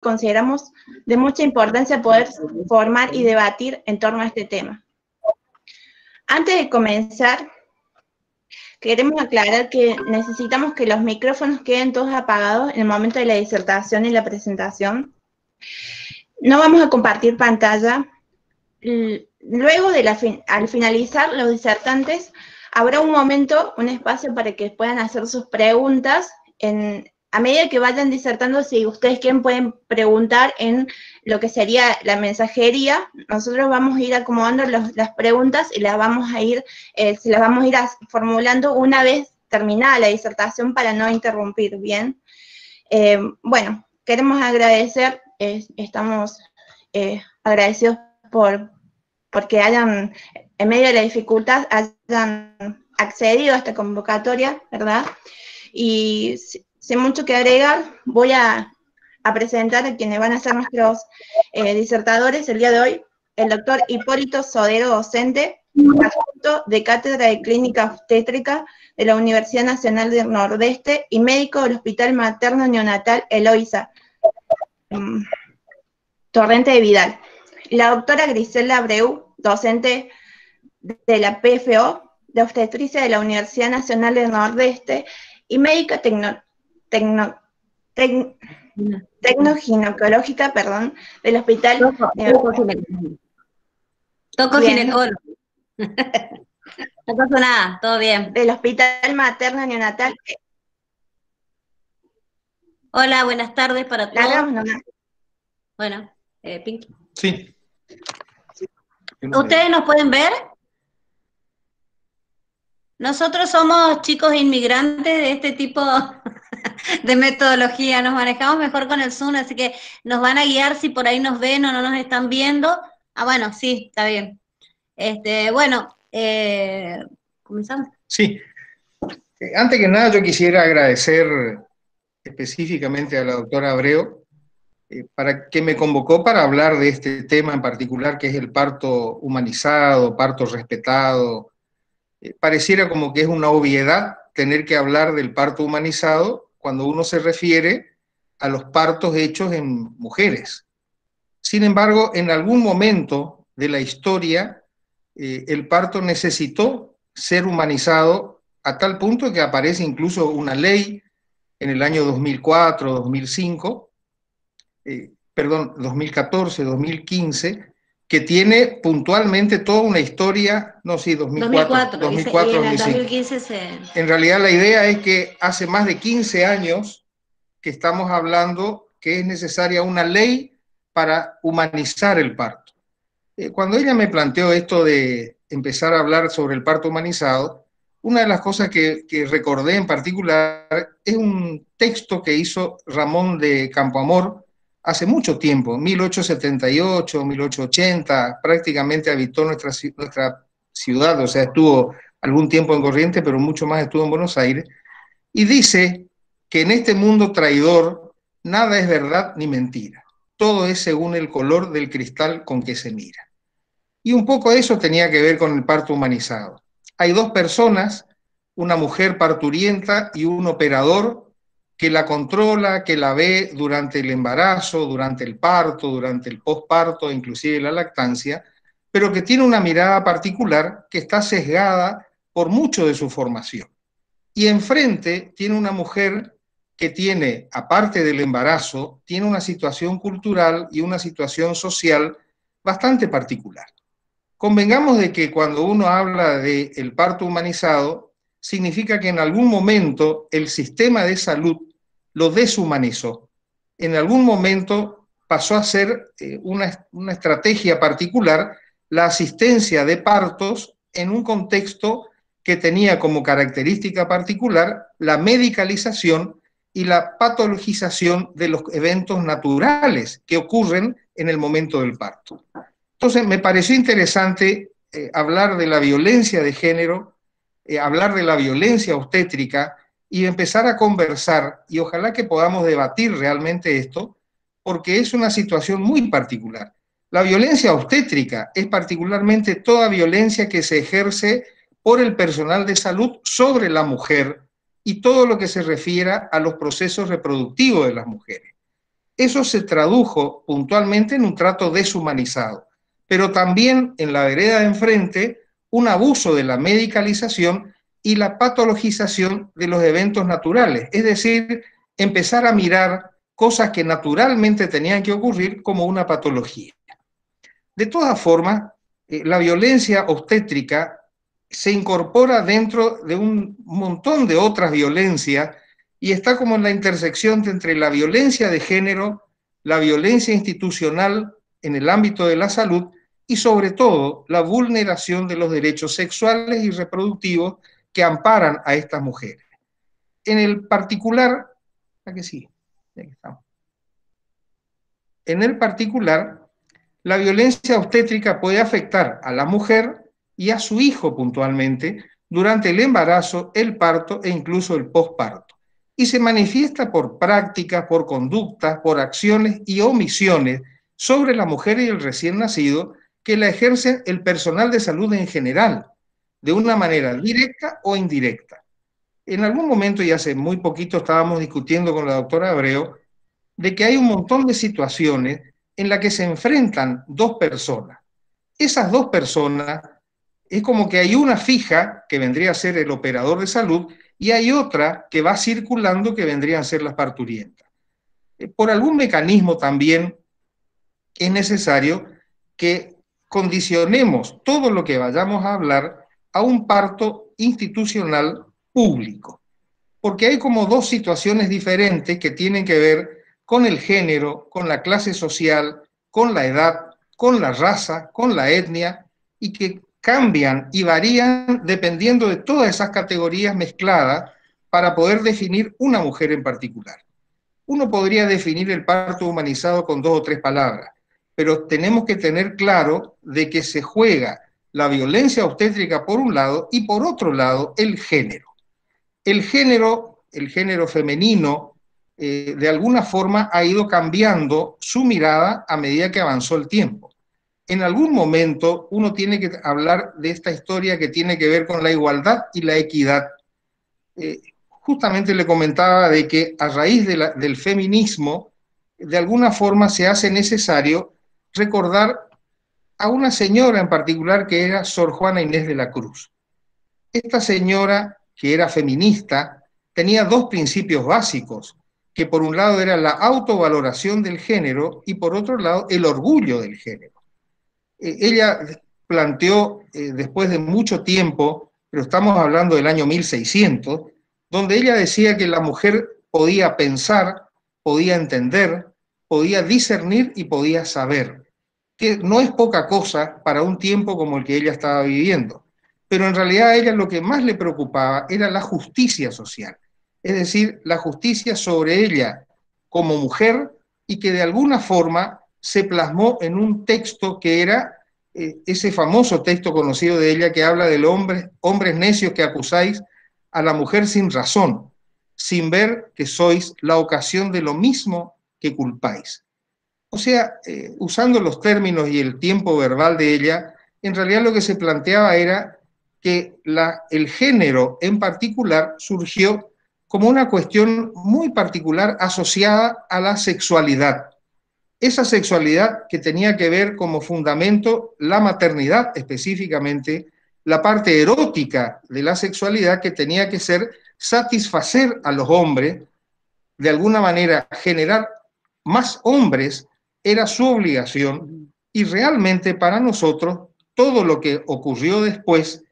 consideramos de mucha importancia poder formar y debatir en torno a este tema. Antes de comenzar, queremos aclarar que necesitamos que los micrófonos queden todos apagados en el momento de la disertación y la presentación. No vamos a compartir pantalla. Luego, al finalizar, los disertantes, habrá un momento, un espacio para que puedan hacer sus preguntas. A medida que vayan disertando, si ustedes quieren, pueden preguntar en lo que sería la mensajería. Nosotros vamos a ir acomodando las preguntas y se las vamos a ir formulando una vez terminada la disertación para no interrumpir, ¿bien? Bueno, queremos agradecer, estamos agradecidos porque hayan, en medio de la dificultad, hayan accedido a esta convocatoria, ¿verdad? Y sin mucho que agregar, voy a presentar a quienes van a ser nuestros disertadores el día de hoy: el doctor Hipólito Sodero, docente, adjunto de Cátedra de Clínica Obstétrica de la Universidad Nacional del Nordeste y médico del Hospital Materno Neonatal Eloísa Torrente de Vidal. La doctora Griselda Abreu, docente de la PFO de Obstetricia de la Universidad Nacional del Nordeste y médica tecnoginecológica, del Hospital... Toco ginecólogo. No pasa nada, todo bien. Del Hospital Materno Neonatal. Hola, buenas tardes para todos. Bueno, Pinky. Sí. ¿Ustedes nos pueden ver? Nosotros somos chicos inmigrantes de este tipo de metodología, nos manejamos mejor con el Zoom, así que nos van a guiar si por ahí nos ven o no nos están viendo. Ah, bueno, sí, está bien. Bueno, ¿comenzamos? Sí. Antes que nada, yo quisiera agradecer específicamente a la doctora Abreu para que me convocó para hablar de este tema en particular, que es el parto humanizado, parto respetado. Pareciera como que es una obviedad tener que hablar del parto humanizado cuando uno se refiere a los partos hechos en mujeres. Sin embargo, en algún momento de la historia, el parto necesitó ser humanizado a tal punto que aparece incluso una ley en el año 2004, 2005, 2014, 2015, que tiene puntualmente toda una historia, no, sí, 2004, 2015 En realidad la idea es que hace más de 15 años que estamos hablando que es necesaria una ley para humanizar el parto. Cuando ella me planteó esto de empezar a hablar sobre el parto humanizado, una de las cosas que recordé en particular es un texto que hizo Ramón de Campoamor hace mucho tiempo, 1878, 1880, prácticamente habitó nuestra ciudad, o sea, estuvo algún tiempo en Corrientes, pero mucho más estuvo en Buenos Aires, y dice que en este mundo traidor nada es verdad ni mentira, todo es según el color del cristal con que se mira. Y un poco eso tenía que ver con el parto humanizado. Hay dos personas, una mujer parturienta y un operador que la controla, que la ve durante el embarazo, durante el parto, durante el posparto, inclusive la lactancia, pero que tiene una mirada particular que está sesgada por mucho de su formación. Y enfrente tiene una mujer que tiene, aparte del embarazo, tiene una situación cultural y una situación social bastante particular. Convengamos de que cuando uno habla del parto humanizado, significa que en algún momento el sistema de salud lo deshumanizó. En algún momento pasó a ser una estrategia particular la asistencia de partos en un contexto que tenía como característica particular la medicalización y la patologización de los eventos naturales que ocurren en el momento del parto. Entonces me pareció interesante hablar de la violencia de género, hablar de la violencia obstétrica y empezar a conversar, y ojalá que podamos debatir realmente esto, porque es una situación muy particular. La violencia obstétrica es particularmente toda violencia que se ejerce por el personal de salud sobre la mujer y todo lo que se refiera a los procesos reproductivos de las mujeres. Eso se tradujo puntualmente en un trato deshumanizado, pero también en la vereda de enfrente un abuso de la medicalización y la patologización de los eventos naturales, es decir, empezar a mirar cosas que naturalmente tenían que ocurrir como una patología. De todas formas, la violencia obstétrica se incorpora dentro de un montón de otras violencias y está como en la intersección entre la violencia de género, la violencia institucional en el ámbito de la salud y sobre todo la vulneración de los derechos sexuales y reproductivos que amparan a estas mujeres. En el particular, aquí sí, aquí estamos. En el particular, la violencia obstétrica puede afectar a la mujer y a su hijo puntualmente durante el embarazo, el parto e incluso el posparto. Y se manifiesta por prácticas, por conductas, por acciones y omisiones sobre la mujer y el recién nacido que la ejerce el personal de salud en general, de una manera directa o indirecta. En algún momento, y hace muy poquito, estábamos discutiendo con la doctora Abreu de que hay un montón de situaciones en las que se enfrentan dos personas. Esas dos personas es como que hay una fija, que vendría a ser el operador de salud, y hay otra que va circulando, que vendrían a ser las parturientas. Por algún mecanismo también es necesario que condicionemos todo lo que vayamos a hablar a un parto institucional público, porque hay como dos situaciones diferentes que tienen que ver con el género, con la clase social, con la edad, con la raza, con la etnia, y que cambian y varían dependiendo de todas esas categorías mezcladas para poder definir una mujer en particular. Uno podría definir el parto humanizado con 2 o 3 palabras, pero tenemos que tener claro de que se juega la violencia obstétrica por un lado y por otro lado el género. El género femenino, de alguna forma ha ido cambiando su mirada a medida que avanzó el tiempo. En algún momento uno tiene que hablar de esta historia que tiene que ver con la igualdad y la equidad. Justamente le comentaba de que a raíz del feminismo, de alguna forma se hace necesario recordar a una señora en particular que era Sor Juana Inés de la Cruz. Esta señora, que era feminista, tenía 2 principios básicos, que por un lado era la autovaloración del género y por otro lado el orgullo del género. Ella planteó, después de mucho tiempo, pero estamos hablando del año 1600, donde ella decía que la mujer podía pensar, podía entender, podía discernir y podía saber, que no es poca cosa para un tiempo como el que ella estaba viviendo, pero en realidad a ella lo que más le preocupaba era la justicia social, es decir, la justicia sobre ella como mujer y que de alguna forma se plasmó en un texto que era ese famoso texto conocido de ella que habla del hombres necios que acusáis a la mujer sin razón, sin ver que sois la ocasión de lo mismo que culpáis. O sea, usando los términos y el tiempo verbal de ella, en realidad lo que se planteaba era que el género en particular surgió como una cuestión muy particular asociada a la sexualidad. Esa sexualidad que tenía que ver como fundamento la maternidad, específicamente la parte erótica de la sexualidad que tenía que ser satisfacer a los hombres, de alguna manera generar más hombres era su obligación, y realmente para nosotros todo lo que ocurrió después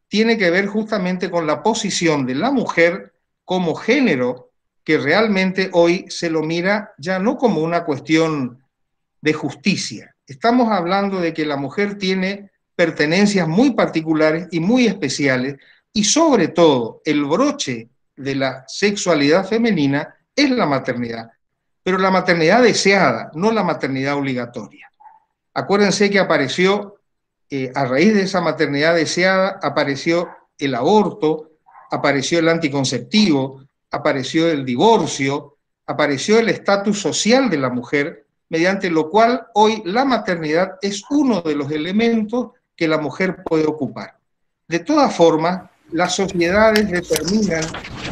tiene que ver justamente con la posición de la mujer como género, que realmente hoy se lo mira ya no como una cuestión de justicia. Estamos hablando de que la mujer tiene pertenencias muy particulares y muy especiales, y sobre todo el broche de la sexualidad femenina es la maternidad, pero la maternidad deseada, no la maternidad obligatoria. Acuérdense que apareció, a raíz de esa maternidad deseada, apareció el aborto, apareció el anticonceptivo, apareció el divorcio, apareció el estatus social de la mujer, mediante lo cual hoy la maternidad es uno de los elementos que la mujer puede ocupar. De todas formas, las sociedades determinan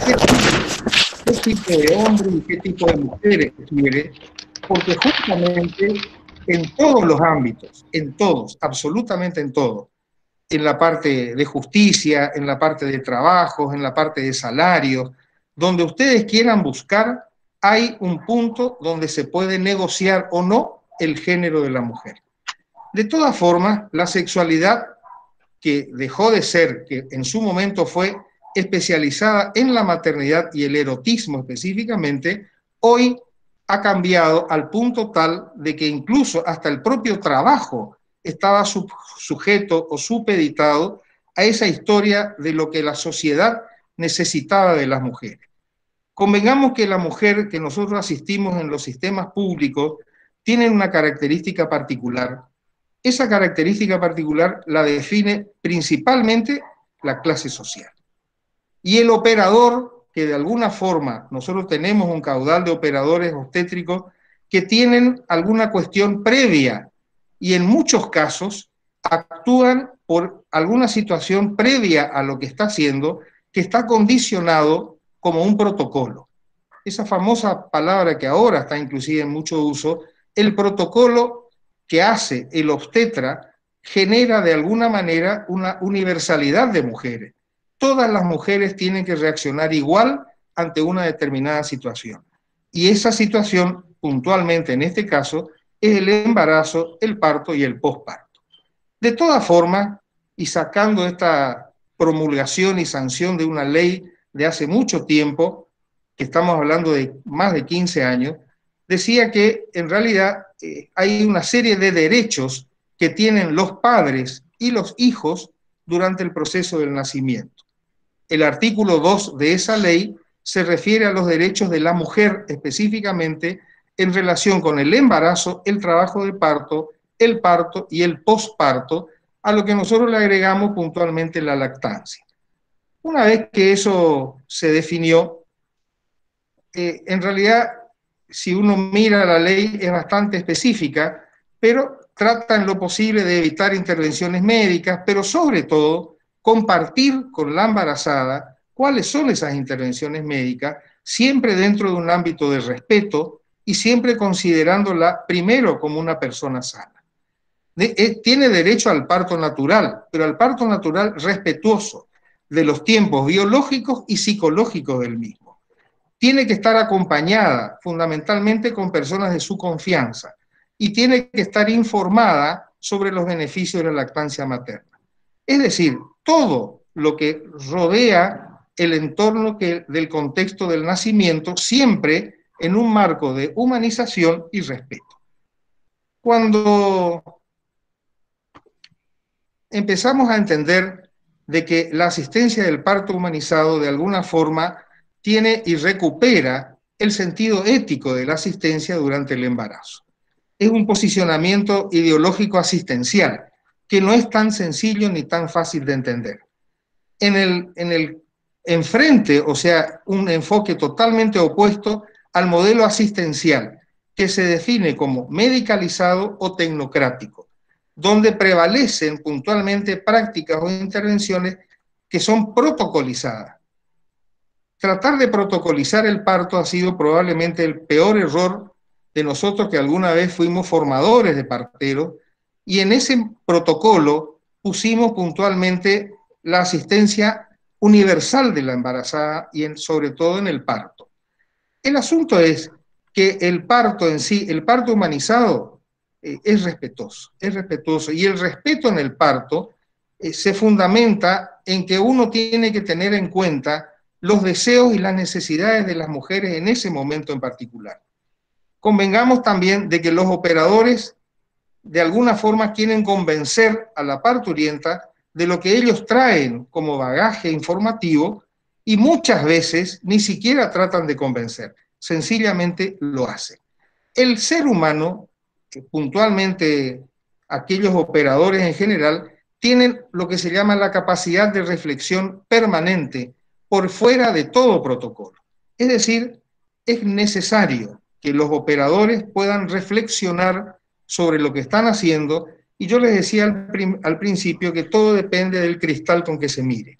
qué tipo de hombres y qué tipo de mujeres quiere, porque justamente en todos los ámbitos, en todos, absolutamente en todos, en la parte de justicia, en la parte de trabajos, en la parte de salarios, donde ustedes quieran buscar, hay un punto donde se puede negociar o no el género de la mujer. De todas formas, la sexualidad, que dejó de ser, que en su momento fue especializada en la maternidad y el erotismo específicamente, hoy ha cambiado al punto tal de que incluso hasta el propio trabajo estaba sujeto o supeditado a esa historia de lo que la sociedad necesitaba de las mujeres. Convengamos que la mujer que nosotros asistimos en los sistemas públicos tiene una característica particular. Esa característica particular la define principalmente la clase social. Y el operador, que de alguna forma nosotros tenemos un caudal de operadores obstétricos que tienen alguna cuestión previa y en muchos casos actúan por alguna situación previa a lo que está haciendo, que está condicionado como un protocolo. Esa famosa palabra que ahora está inclusive en mucho uso, el protocolo que hace el obstetra genera de alguna manera una universalidad de mujeres. Todas las mujeres tienen que reaccionar igual ante una determinada situación. Y esa situación, puntualmente en este caso, es el embarazo, el parto y el posparto. De todas formas, y sacando esta promulgación y sanción de una ley de hace mucho tiempo, que estamos hablando de más de 15 años, decía que en realidad hay una serie de derechos que tienen los padres y los hijos durante el proceso del nacimiento. El artículo 2 de esa ley se refiere a los derechos de la mujer específicamente en relación con el embarazo, el trabajo de parto, el parto y el posparto, a lo que nosotros le agregamos puntualmente la lactancia. Una vez que eso se definió, en realidad, si uno mira la ley, es bastante específica, pero trata en lo posible de evitar intervenciones médicas, pero sobre todo compartir con la embarazada cuáles son esas intervenciones médicas, siempre dentro de un ámbito de respeto y siempre considerándola primero como una persona sana. Tiene derecho al parto natural, pero al parto natural respetuoso de los tiempos biológicos y psicológicos del mismo. Tiene que estar acompañada fundamentalmente con personas de su confianza y tiene que estar informada sobre los beneficios de la lactancia materna. Es decir, todo lo que rodea el entorno del contexto del nacimiento, siempre en un marco de humanización y respeto. Cuando empezamos a entender de que la asistencia del parto humanizado de alguna forma tiene y recupera el sentido ético de la asistencia durante el embarazo. Es un posicionamiento ideológico asistencial que no es tan sencillo ni tan fácil de entender. En el enfrente, o sea, un enfoque totalmente opuesto al modelo asistencial, que se define como medicalizado o tecnocrático, donde prevalecen puntualmente prácticas o intervenciones que son protocolizadas. Tratar de protocolizar el parto ha sido probablemente el peor error de nosotros que alguna vez fuimos formadores de parteros, y en ese protocolo pusimos puntualmente la asistencia universal de la embarazada y sobre todo en el parto. El asunto es que el parto en sí, el parto humanizado, es respetuoso, y el respeto en el parto se fundamenta en que uno tiene que tener en cuenta los deseos y las necesidades de las mujeres en ese momento en particular. Convengamos también de que los operadores de alguna forma quieren convencer a la parturienta de lo que ellos traen como bagaje informativo, y muchas veces ni siquiera tratan de convencer, sencillamente lo hacen. El ser humano, puntualmente aquellos operadores en general, tienen lo que se llama la capacidad de reflexión permanente por fuera de todo protocolo. Es decir, es necesario que los operadores puedan reflexionar sobre lo que están haciendo, y yo les decía al principio que todo depende del cristal con que se mire.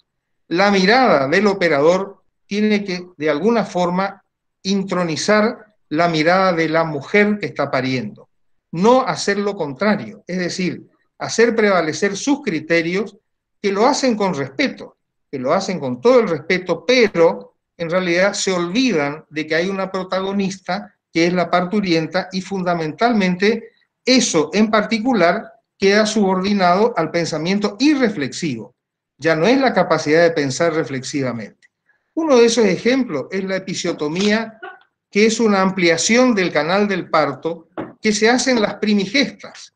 La mirada del operador tiene que, de alguna forma, intronizar la mirada de la mujer que está pariendo, no hacer lo contrario, es decir, hacer prevalecer sus criterios, que lo hacen con respeto, que lo hacen con todo el respeto, pero en realidad se olvidan de que hay una protagonista que es la parturienta, y fundamentalmente eso en particular queda subordinado al pensamiento irreflexivo. Ya no es la capacidad de pensar reflexivamente. Uno de esos ejemplos es la episiotomía, que es una ampliación del canal del parto que se hace en las primigestas.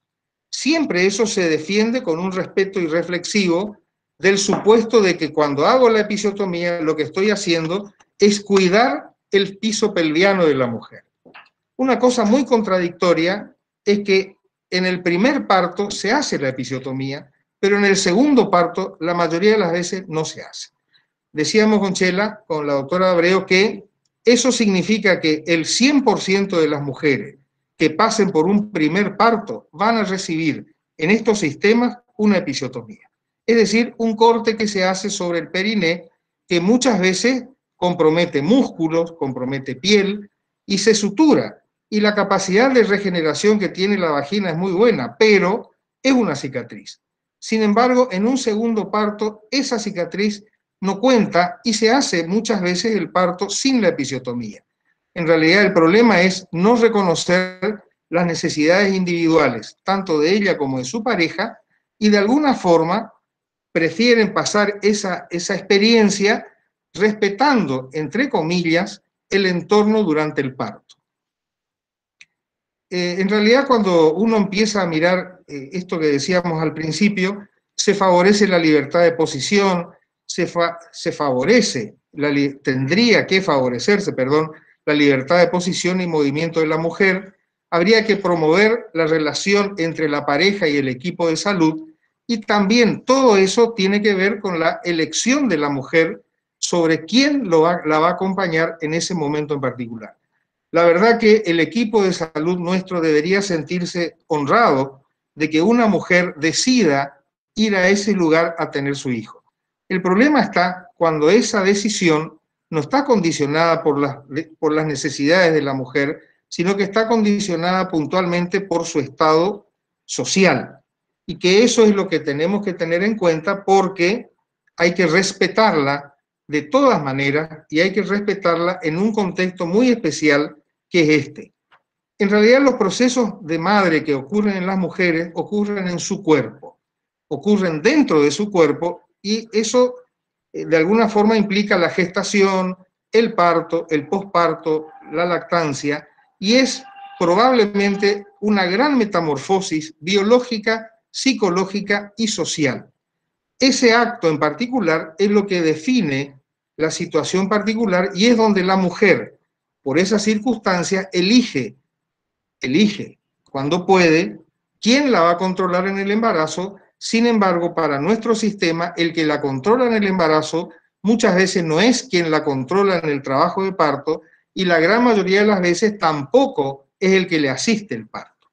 Siempre eso se defiende con un respeto irreflexivo del supuesto de que cuando hago la episiotomía lo que estoy haciendo es cuidar el piso pelviano de la mujer. Una cosa muy contradictoria es que en el primer parto se hace la episiotomía, pero en el segundo parto la mayoría de las veces no se hace. Decíamos con Chela, con la doctora Abreu, que eso significa que el 100% de las mujeres que pasen por un primer parto van a recibir en estos sistemas una episiotomía. Es decir, un corte que se hace sobre el periné, que muchas veces compromete músculos, compromete piel y se sutura. Y la capacidad de regeneración que tiene la vagina es muy buena, pero es una cicatriz. Sin embargo, en un segundo parto, esa cicatriz no cuenta y se hace muchas veces el parto sin la episiotomía. En realidad el problema es no reconocer las necesidades individuales, tanto de ella como de su pareja, y de alguna forma prefieren pasar esa experiencia respetando, entre comillas, el entorno durante el parto. En realidad, cuando uno empieza a mirar esto que decíamos al principio, se favorece la libertad de posición, tendría que favorecerse, la libertad de posición y movimiento de la mujer. Habría que promover la relación entre la pareja y el equipo de salud, y también todo eso tiene que ver con la elección de la mujer sobre quién la va a acompañar en ese momento en particular. La verdad que el equipo de salud nuestro debería sentirse honrado de que una mujer decida ir a ese lugar a tener su hijo. El problema está cuando esa decisión no está condicionada por las necesidades de la mujer, sino que está condicionada puntualmente por su estado social. Y que eso es lo que tenemos que tener en cuenta, porque hay que respetarla de todas maneras y hay que respetarla en un contexto muy especial, que es este. En realidad los procesos de madre que ocurren en las mujeres ocurren en su cuerpo, ocurren dentro de su cuerpo, y eso de alguna forma implica la gestación, el parto, el posparto, la lactancia, y es probablemente una gran metamorfosis biológica, psicológica y social. Ese acto en particular es lo que define la situación particular, y es donde la mujer, por esa circunstancia, elige cuando puede quién la va a controlar en el embarazo. Sin embargo, para nuestro sistema, el que la controla en el embarazo muchas veces no es quien la controla en el trabajo de parto, y la gran mayoría de las veces tampoco es el que le asiste el parto.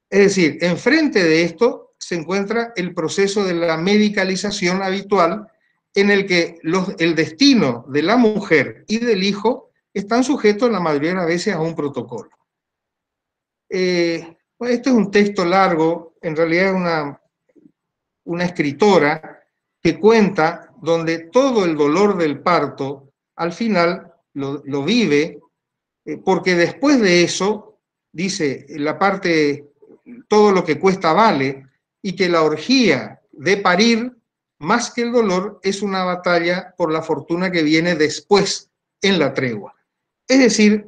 Es decir, enfrente de esto se encuentra el proceso de la medicalización habitual, en el que el destino de la mujer y del hijo están sujetos la mayoría de las veces a un protocolo. Esto es un texto largo, en realidad es una escritora que cuenta donde todo el dolor del parto al final lo vive, porque después de eso, dice, todo lo que cuesta vale, y que la orgía de parir, más que el dolor, es una batalla por la fortuna que viene después en la tregua. Es decir,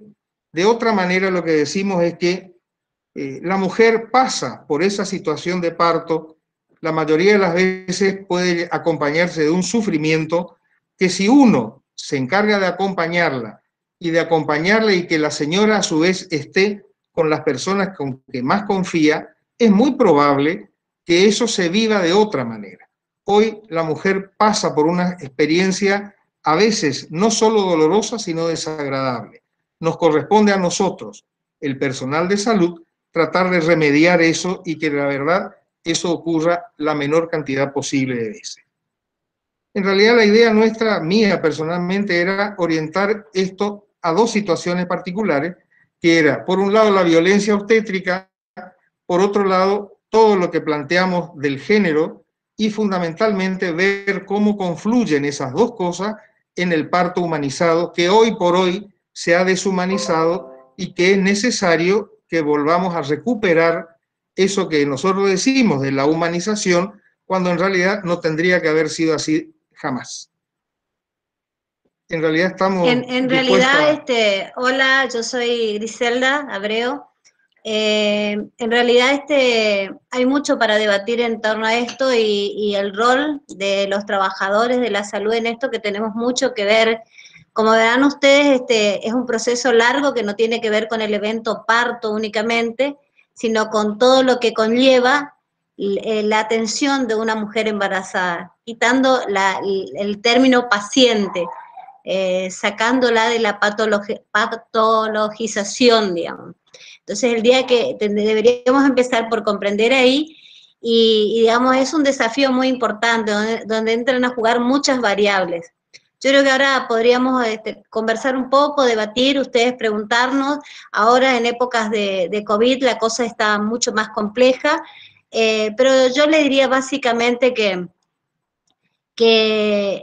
de otra manera lo que decimos es que la mujer pasa por esa situación de parto, la mayoría de las veces puede acompañarse de un sufrimiento que, si uno se encarga de acompañarla y que la señora a su vez esté con las personas con que más confía, es muy probable que eso se viva de otra manera. Hoy la mujer pasa por una experiencia a veces no solo dolorosa, sino desagradable. Nos corresponde a nosotros, el personal de salud, tratar de remediar eso, y que la verdad eso ocurra la menor cantidad posible de veces. En realidad la idea nuestra, mía personalmente, era orientar esto a dos situaciones particulares, que era, por un lado, la violencia obstétrica, por otro lado, todo lo que planteamos del género, y fundamentalmente ver cómo confluyen esas dos cosas en el parto humanizado, que hoy por hoy se ha deshumanizado y que es necesario que volvamos a recuperar eso que nosotros decimos de la humanización, cuando en realidad no tendría que haber sido así jamás. En realidad estamos En realidad, hola, yo soy Griselda Abreu. En realidad hay mucho para debatir en torno a esto y el rol de los trabajadores de la salud en esto, que tenemos mucho que ver. Como verán ustedes, es un proceso largo que no tiene que ver con el evento parto únicamente, sino con todo lo que conlleva la atención de una mujer embarazada, quitando el término paciente, sacándola de la patologización, digamos. Entonces, el día que deberíamos empezar por comprender ahí, y digamos, es un desafío muy importante, donde entran a jugar muchas variables. Yo creo que ahora podríamos conversar un poco, debatir, ustedes preguntarnos. Ahora, en épocas de COVID, la cosa está mucho más compleja, pero yo le diría básicamente que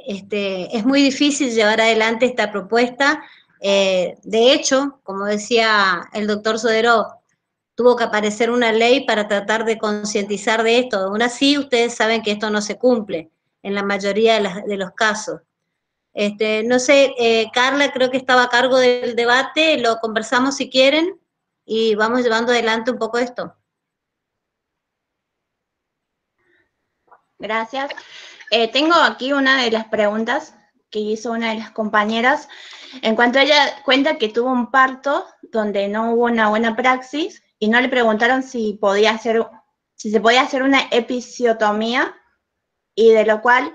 es muy difícil llevar adelante esta propuesta. De hecho, como decía el doctor Sodero, tuvo que aparecer una ley para tratar de concientizar de esto. Aún así, ustedes saben que esto no se cumple en la mayoría de los casos. No sé, Carla creo que estaba a cargo del debate, lo conversamos si quieren y vamos llevando adelante un poco esto. Gracias. Tengo aquí una de las preguntas que hizo una de las compañeras. En cuanto a ella cuenta que tuvo un parto donde no hubo una buena praxis y no le preguntaron si se podía hacer una episiotomía, y de lo cual,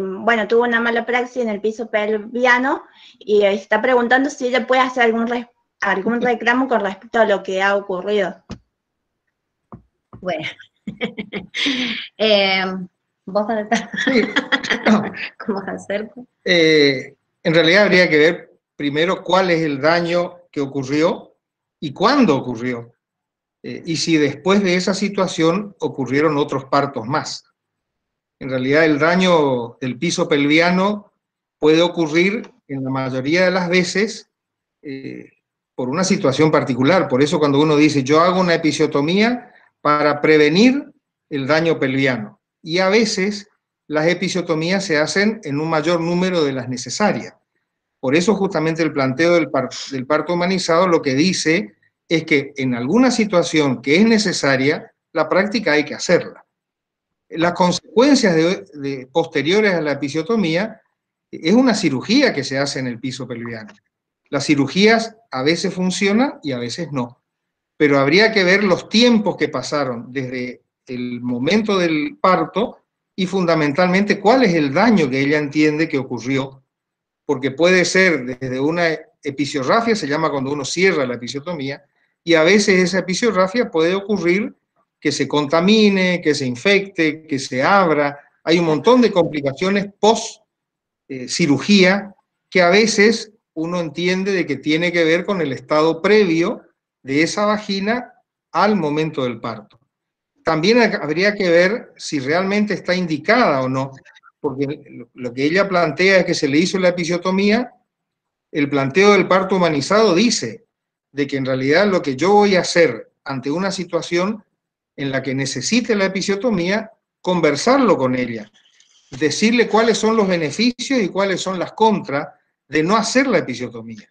bueno, tuvo una mala praxis en el piso pelviano y está preguntando si ella puede hacer algún reclamo con respecto a lo que ha ocurrido. Bueno. ¿Vos vas a estar? Sí. ¿Cómo hacer? En realidad habría que ver primero cuál es el daño que ocurrió y cuándo ocurrió. Y si después de esa situación ocurrieron otros partos más. En realidad el daño del piso pelviano puede ocurrir en la mayoría de las veces por una situación particular. Por eso cuando uno dice yo hago una episiotomía para prevenir el daño pelviano. Y a veces las episiotomías se hacen en un mayor número de las necesarias. Por eso justamente el planteo del parto humanizado lo que dice es que en alguna situación que es necesaria, la práctica hay que hacerla. Las consecuencias posteriores a la episiotomía es una cirugía que se hace en el piso pelviano. Las cirugías a veces funcionan y a veces no, pero habría que ver los tiempos que pasaron desde el momento del parto y fundamentalmente cuál es el daño que ella entiende que ocurrió, porque puede ser desde una episiorrafia, se llama cuando uno cierra la episiotomía, y a veces esa episiorrafia puede ocurrir que se contamine, que se infecte, que se abra. Hay un montón de complicaciones post cirugía que a veces uno entiende de que tiene que ver con el estado previo de esa vagina al momento del parto. También habría que ver si realmente está indicada o no, porque lo que ella plantea es que se le hizo la episiotomía. El planteo del parto humanizado dice de que en realidad lo que yo voy a hacer ante una situación en la que necesite la episiotomía, conversarlo con ella, decirle cuáles son los beneficios y cuáles son las contras de no hacer la episiotomía.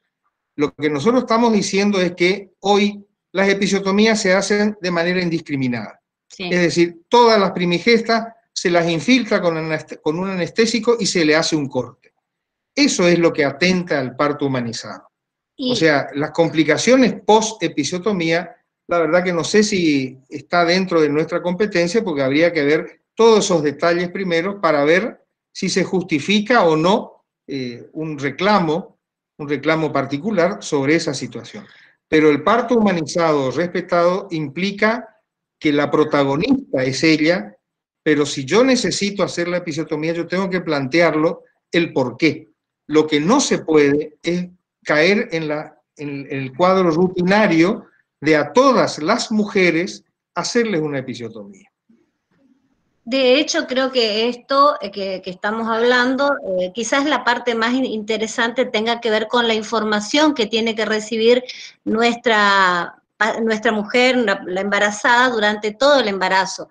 Lo que nosotros estamos diciendo es que hoy las episiotomías se hacen de manera indiscriminada. Sí. Es decir, todas las primigestas se las infiltra con un anestésico y se le hace un corte. Eso es lo que atenta al parto humanizado. O sea, las complicaciones post-episiotomía, la verdad que no sé si está dentro de nuestra competencia, porque habría que ver todos esos detalles primero para ver si se justifica o no un reclamo particular sobre esa situación. Pero el parto humanizado respetado implica que la protagonista es ella, pero si yo necesito hacer la episiotomía, yo tengo que plantearlo el por qué. Lo que no se puede es caer en la el cuadro rutinario de a todas las mujeres hacerles una episiotomía. De hecho, creo que esto que estamos hablando, quizás la parte más interesante tenga que ver con la información que tiene que recibir nuestra mujer, la embarazada, durante todo el embarazo,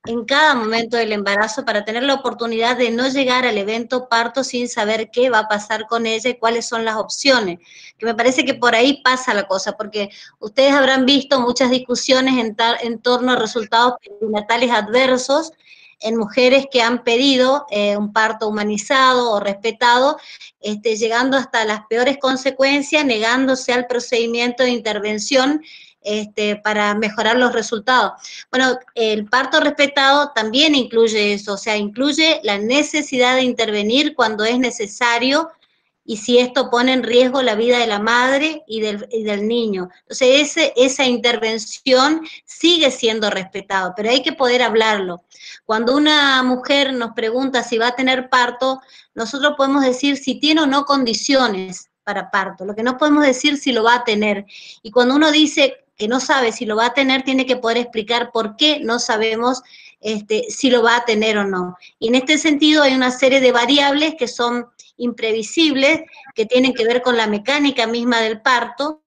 en cada momento del embarazo, para tener la oportunidad de no llegar al evento parto sin saber qué va a pasar con ella y cuáles son las opciones. Que me parece que por ahí pasa la cosa, porque ustedes habrán visto muchas discusiones en torno a resultados perinatales adversos en mujeres que han pedido un parto humanizado o respetado, llegando hasta las peores consecuencias, negándose al procedimiento de intervención para mejorar los resultados. Bueno, el parto respetado también incluye eso, o sea, incluye la necesidad de intervenir cuando es necesario y si esto pone en riesgo la vida de la madre y del niño. Entonces, esa intervención sigue siendo respetada, pero hay que poder hablarlo. Cuando una mujer nos pregunta si va a tener parto, nosotros podemos decir si tiene o no condiciones para parto, lo que no podemos decir si lo va a tener. Y cuando uno dice que no sabe si lo va a tener, tiene que poder explicar por qué no sabemos si lo va a tener o no. Y en este sentido hay una serie de variables que son imprevisibles, que tienen que ver con la mecánica misma del parto,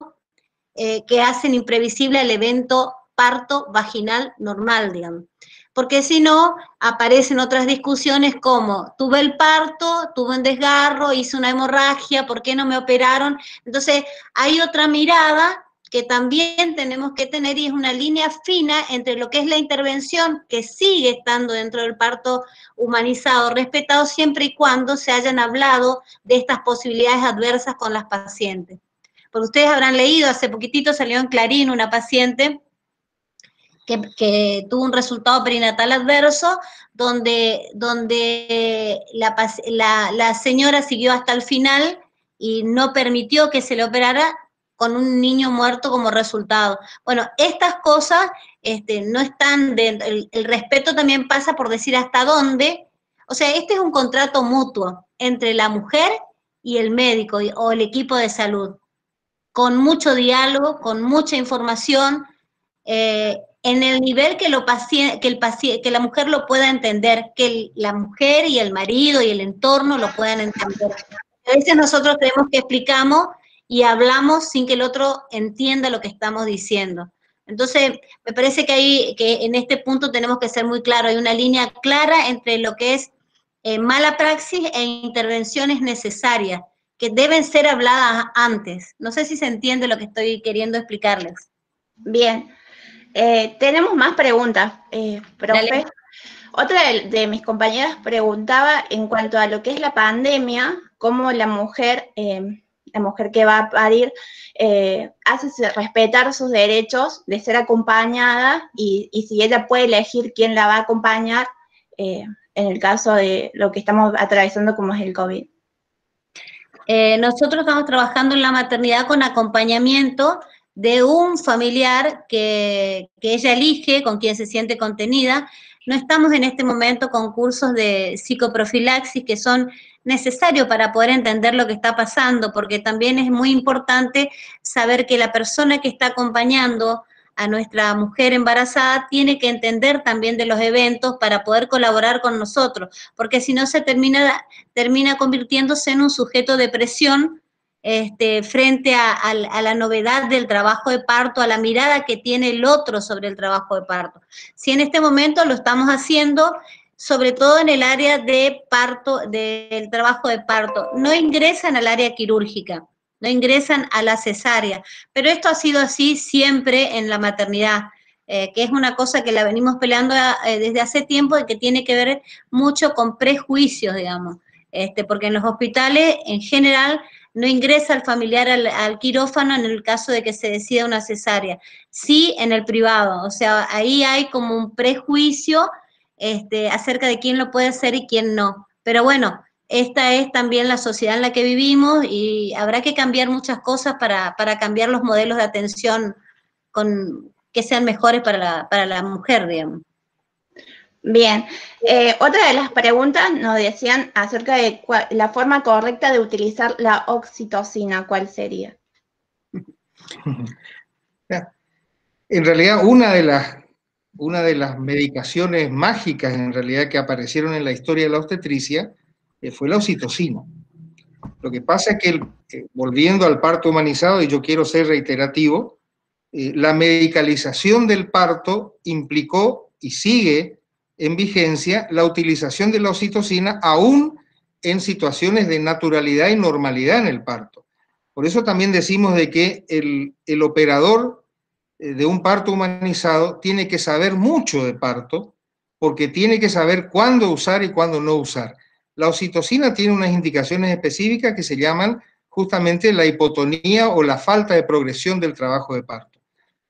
que hacen imprevisible el evento parto vaginal normal, digamos. Porque si no, aparecen otras discusiones como, tuve el parto, tuve un desgarro, hice una hemorragia, ¿por qué no me operaron? Entonces, hay otra mirada que también tenemos que tener, y es una línea fina entre lo que es la intervención, que sigue estando dentro del parto humanizado, respetado, siempre y cuando se hayan hablado de estas posibilidades adversas con las pacientes. Porque ustedes habrán leído, hace poquitito salió en Clarín una paciente que tuvo un resultado perinatal adverso, donde la señora siguió hasta el final y no permitió que se le operara, con un niño muerto como resultado. Bueno, estas cosas no están dentro, el respeto también pasa por decir hasta dónde, o sea, este es un contrato mutuo entre la mujer y el médico o el equipo de salud, con mucho diálogo, con mucha información, en el nivel que la mujer lo pueda entender, que la mujer y el marido y el entorno lo puedan entender. A veces nosotros creemos que explicamos y hablamos sin que el otro entienda lo que estamos diciendo. Entonces, me parece que en este punto tenemos que ser muy claros. Hay una línea clara entre lo que es mala praxis e intervenciones necesarias, que deben ser habladas antes. No sé si se entiende lo que estoy queriendo explicarles. Bien. Tenemos más preguntas, profe. Dale. Otra de mis compañeras preguntaba en cuanto a lo que es la pandemia, cómo la mujer que va a parir hace respetar sus derechos de ser acompañada y si ella puede elegir quién la va a acompañar en el caso de lo que estamos atravesando como es el COVID. Nosotros estamos trabajando en la maternidad con acompañamiento de un familiar que ella elige, con quien se siente contenida. No estamos en este momento con cursos de psicoprofilaxis que son necesarios para poder entender lo que está pasando, porque también es muy importante saber que la persona que está acompañando a nuestra mujer embarazada tiene que entender también de los eventos para poder colaborar con nosotros, porque si no se termina convirtiéndose en un sujeto de presión frente a la novedad del trabajo de parto, a la mirada que tiene el otro sobre el trabajo de parto. Si en este momento lo estamos haciendo, sobre todo en el área de parto, del trabajo de parto, no ingresan al área quirúrgica, no ingresan a la cesárea, pero esto ha sido así siempre en la maternidad, que es una cosa que la venimos peleando desde hace tiempo y que tiene que ver mucho con prejuicios, digamos, porque en los hospitales en general no ingresa el familiar al quirófano en el caso de que se decida una cesárea, sí en el privado, o sea, ahí hay como un prejuicio acerca de quién lo puede hacer y quién no, pero bueno, esta es también la sociedad en la que vivimos y habrá que cambiar muchas cosas para cambiar los modelos de atención que sean mejores para la mujer, digamos. Bien, otra de las preguntas nos decían acerca de la forma correcta de utilizar la oxitocina, ¿cuál sería? En realidad, una de las medicaciones mágicas en realidad que aparecieron en la historia de la obstetricia fue la oxitocina. Lo que pasa es que, volviendo al parto humanizado, y yo quiero ser reiterativo, la medicalización del parto implicó y sigue en vigencia la utilización de la oxitocina aún en situaciones de naturalidad y normalidad en el parto. Por eso también decimos de que el operador de un parto humanizado tiene que saber mucho de parto, porque tiene que saber cuándo usar y cuándo no usar. La oxitocina tiene unas indicaciones específicas que se llaman justamente la hipotonía o la falta de progresión del trabajo de parto.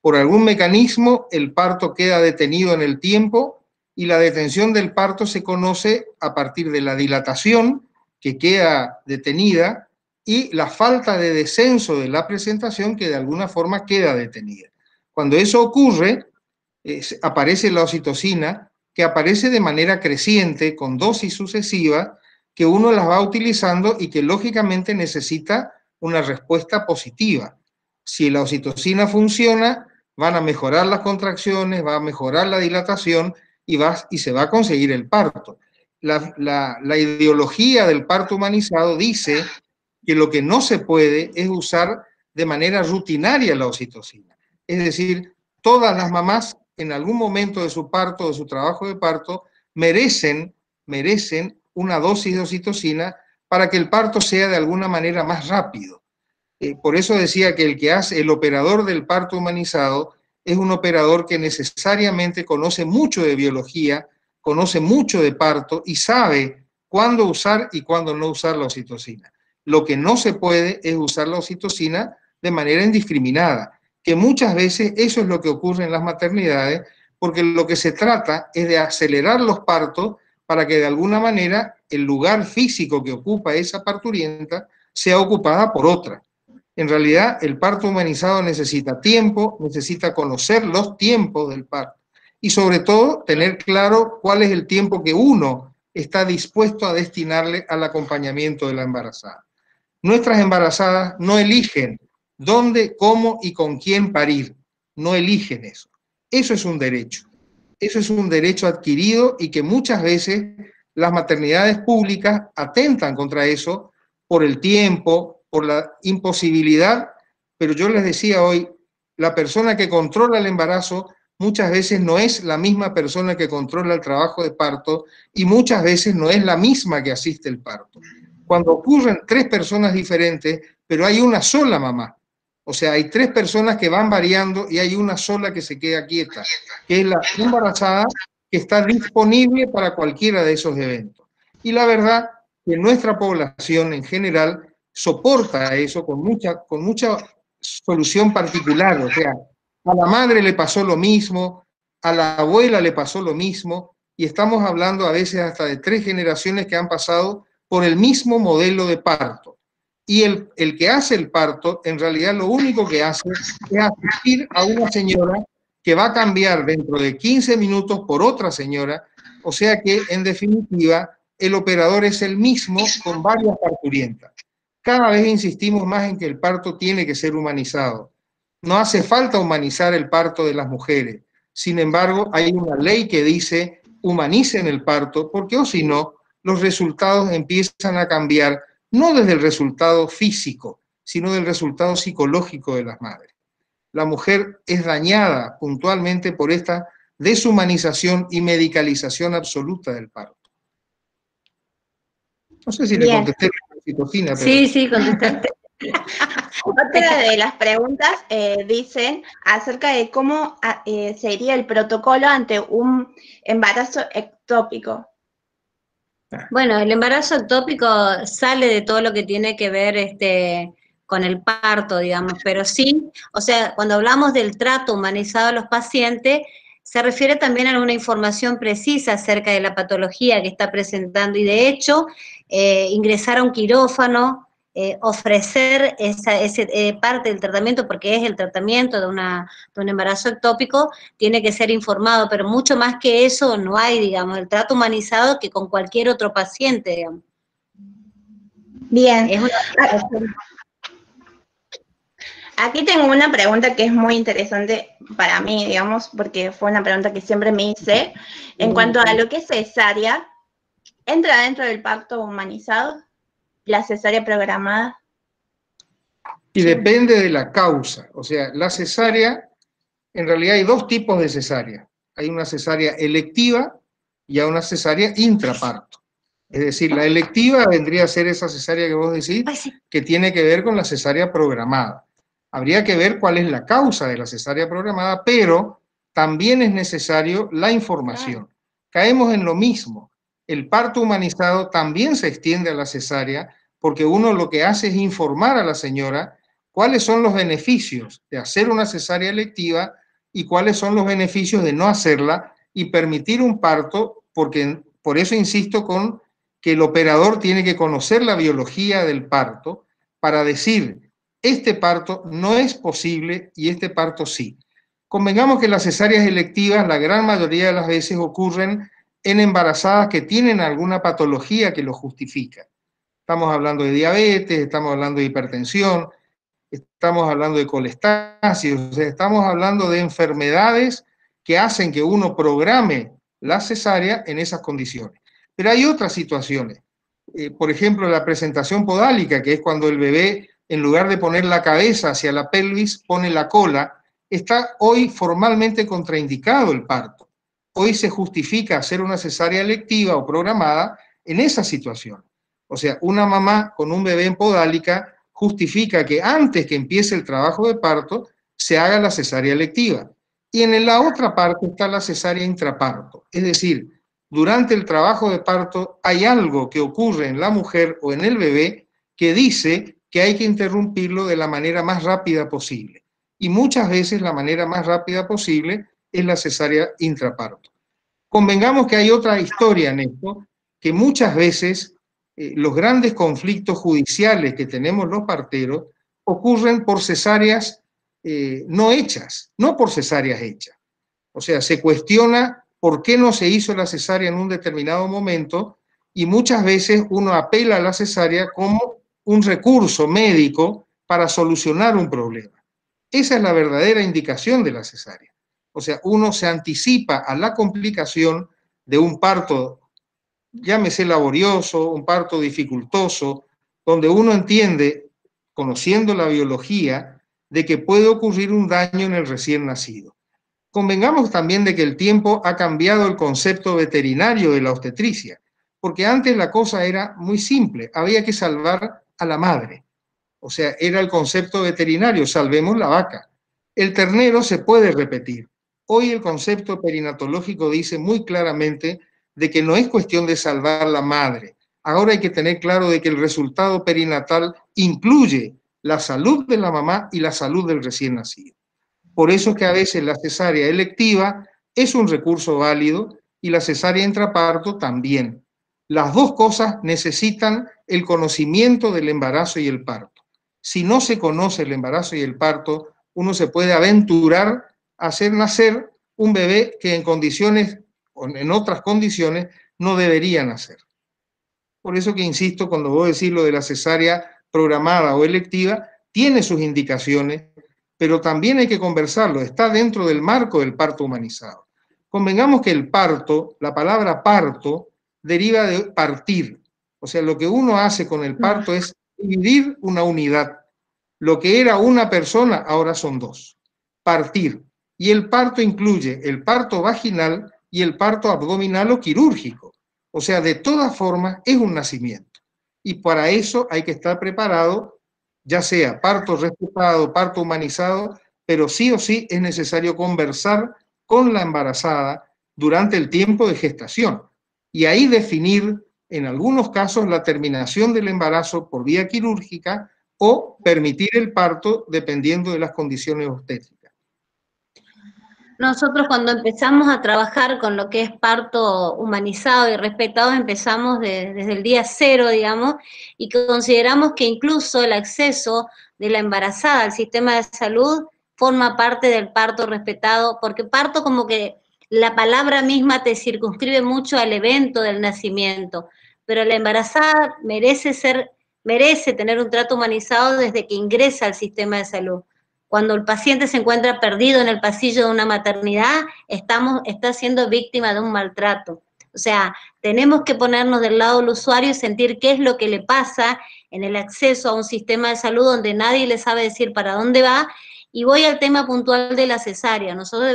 Por algún mecanismo, el parto queda detenido en el tiempo y la detención del parto se conoce a partir de la dilatación que queda detenida y la falta de descenso de la presentación que de alguna forma queda detenida. Cuando eso ocurre, aparece la oxitocina, que aparece de manera creciente, con dosis sucesiva, que uno las va utilizando y que lógicamente necesita una respuesta positiva. Si la oxitocina funciona, van a mejorar las contracciones, va a mejorar la dilatación y se va a conseguir el parto. La ideología del parto humanizado dice que lo que no se puede es usar de manera rutinaria la oxitocina. Es decir, todas las mamás en algún momento de su parto, de su trabajo de parto, merecen una dosis de oxitocina para que el parto sea de alguna manera más rápido. Por eso decía que el operador del parto humanizado es un operador que necesariamente conoce mucho de biología, conoce mucho de parto y sabe cuándo usar y cuándo no usar la oxitocina. Lo que no se puede es usar la oxitocina de manera indiscriminada, que muchas veces eso es lo que ocurre en las maternidades, porque lo que se trata es de acelerar los partos para que de alguna manera el lugar físico que ocupa esa parturienta sea ocupada por otra. En realidad, el parto humanizado necesita tiempo, necesita conocer los tiempos del parto y sobre todo tener claro cuál es el tiempo que uno está dispuesto a destinarle al acompañamiento de la embarazada. Nuestras embarazadas no eligen dónde, cómo y con quién parir. No eligen eso. Eso es un derecho. Eso es un derecho adquirido y que muchas veces las maternidades públicas atentan contra eso por el tiempo, por la imposibilidad, pero yo les decía hoy, la persona que controla el embarazo muchas veces no es la misma persona que controla el trabajo de parto y muchas veces no es la misma que asiste el parto. Cuando ocurren 3 personas diferentes, pero hay una sola mamá, o sea, hay 3 personas que van variando y hay una sola que se queda quieta, que es la embarazada que está disponible para cualquiera de esos eventos. Y la verdad que nuestra población en general soporta eso con mucha solución particular, o sea, a la madre le pasó lo mismo, a la abuela le pasó lo mismo, y estamos hablando a veces hasta de 3 generaciones que han pasado por el mismo modelo de parto. Y el que hace el parto, en realidad lo único que hace es asistir a una señora que va a cambiar dentro de 15 minutos por otra señora, o sea que, en definitiva, el operador es el mismo con varias parturientas. Cada vez insistimos más en que el parto tiene que ser humanizado. No hace falta humanizar el parto de las mujeres. Sin embargo, hay una ley que dice humanicen el parto, porque o si no, los resultados empiezan a cambiar, no desde el resultado físico, sino del resultado psicológico de las madres. La mujer es dañada puntualmente por esta deshumanización y medicalización absoluta del parto. No sé si le contesté la oxitocina, pero... Sí, contestaste. Otra de las preguntas dicen acerca de cómo sería el protocolo ante un embarazo ectópico. Bueno, el embarazo ectópico sale de todo lo que tiene que ver con el parto, digamos, pero sí, o sea, cuando hablamos del trato humanizado a los pacientes, se refiere también a una información precisa acerca de la patología que está presentando y de hecho, ingresar a un quirófano, ofrecer parte del tratamiento, porque es el tratamiento de un embarazo ectópico, tiene que ser informado, pero mucho más que eso no hay, digamos, el trato humanizado que con cualquier otro paciente, digamos. Bien. Aquí tengo una pregunta que es muy interesante para mí, digamos, porque fue una pregunta que siempre me hice. En cuanto a lo que es cesárea, ¿entra dentro del parto humanizado la cesárea programada? Y depende de la causa. O sea, la cesárea, en realidad hay dos tipos de cesárea. Hay una cesárea electiva y hay una cesárea intraparto. Es decir, la electiva vendría a ser esa cesárea que vos decís, que tiene que ver con la cesárea programada. Habría que ver cuál es la causa de la cesárea programada, pero también es necesario la información. Caemos en lo mismo. El parto humanizado también se extiende a la cesárea, porque uno lo que hace es informar a la señora cuáles son los beneficios de hacer una cesárea electiva y cuáles son los beneficios de no hacerla y permitir un parto, porque por eso insisto con que el operador tiene que conocer la biología del parto para decir, este parto no es posible y este parto sí. Convengamos que las cesáreas electivas, la gran mayoría de las veces ocurren en embarazadas que tienen alguna patología que lo justifica. Estamos hablando de diabetes, estamos hablando de hipertensión, estamos hablando de colestasis, o sea, estamos hablando de enfermedades que hacen que uno programe la cesárea en esas condiciones. Pero hay otras situaciones. Por ejemplo, la presentación podálica, que es cuando el bebé, en lugar de poner la cabeza hacia la pelvis, pone la cola, está hoy formalmente contraindicado el parto. Hoy se justifica hacer una cesárea electiva o programada en esa situación. O sea, una mamá con un bebé en podálica justifica que antes que empiece el trabajo de parto se haga la cesárea electiva. Y en la otra parte está la cesárea intraparto. Es decir, durante el trabajo de parto hay algo que ocurre en la mujer o en el bebé que dice que hay que interrumpirlo de la manera más rápida posible. Y muchas veces la manera más rápida posible es la cesárea intraparto. Convengamos que hay otra historia en esto, que muchas veces los grandes conflictos judiciales que tenemos los parteros ocurren por cesáreas no hechas, no por cesáreas hechas. O sea, se cuestiona por qué no se hizo la cesárea en un determinado momento y muchas veces uno apela a la cesárea como un recurso médico para solucionar un problema. Esa es la verdadera indicación de la cesárea. O sea, uno se anticipa a la complicación de un parto, llámese laborioso, un parto dificultoso, donde uno entiende, conociendo la biología, de que puede ocurrir un daño en el recién nacido. Convengamos también de que el tiempo ha cambiado el concepto veterinario de la obstetricia, porque antes la cosa era muy simple, había que salvar a la madre. O sea, era el concepto veterinario, salvemos la vaca. El ternero se puede repetir. Hoy el concepto perinatológico dice muy claramente de que no es cuestión de salvar la madre. Ahora hay que tener claro de que el resultado perinatal incluye la salud de la mamá y la salud del recién nacido. Por eso es que a veces la cesárea electiva es un recurso válido y la cesárea intraparto también. Las dos cosas necesitan el conocimiento del embarazo y el parto. Si no se conoce el embarazo y el parto, uno se puede aventurar a hacer nacer un bebé que en condiciones o en otras condiciones no debería nacer. Por eso que insisto, cuando voy a decir lo de la cesárea programada o electiva, tiene sus indicaciones, pero también hay que conversarlo, está dentro del marco del parto humanizado. Convengamos que el parto, la palabra parto, deriva de partir. O sea, lo que uno hace con el parto es dividir una unidad. Lo que era una persona, ahora son dos. Partir. Y el parto incluye el parto vaginal y el parto abdominal o quirúrgico. O sea, de todas formas, es un nacimiento. Y para eso hay que estar preparado, ya sea parto respetado, parto humanizado, pero sí o sí es necesario conversar con la embarazada durante el tiempo de gestación. Y ahí definir, en algunos casos, la terminación del embarazo por vía quirúrgica o permitir el parto dependiendo de las condiciones obstétricas. Nosotros cuando empezamos a trabajar con lo que es parto humanizado y respetado, empezamos desde el día cero, digamos, y consideramos que incluso el acceso de la embarazada al sistema de salud forma parte del parto respetado, porque parto como que la palabra misma te circunscribe mucho al evento del nacimiento, pero la embarazada merece tener un trato humanizado desde que ingresa al sistema de salud. Cuando el paciente se encuentra perdido en el pasillo de una maternidad, está siendo víctima de un maltrato. O sea, tenemos que ponernos del lado del usuario y sentir qué es lo que le pasa en el acceso a un sistema de salud donde nadie le sabe decir para dónde va. Y voy al tema puntual de la cesárea. Nosotros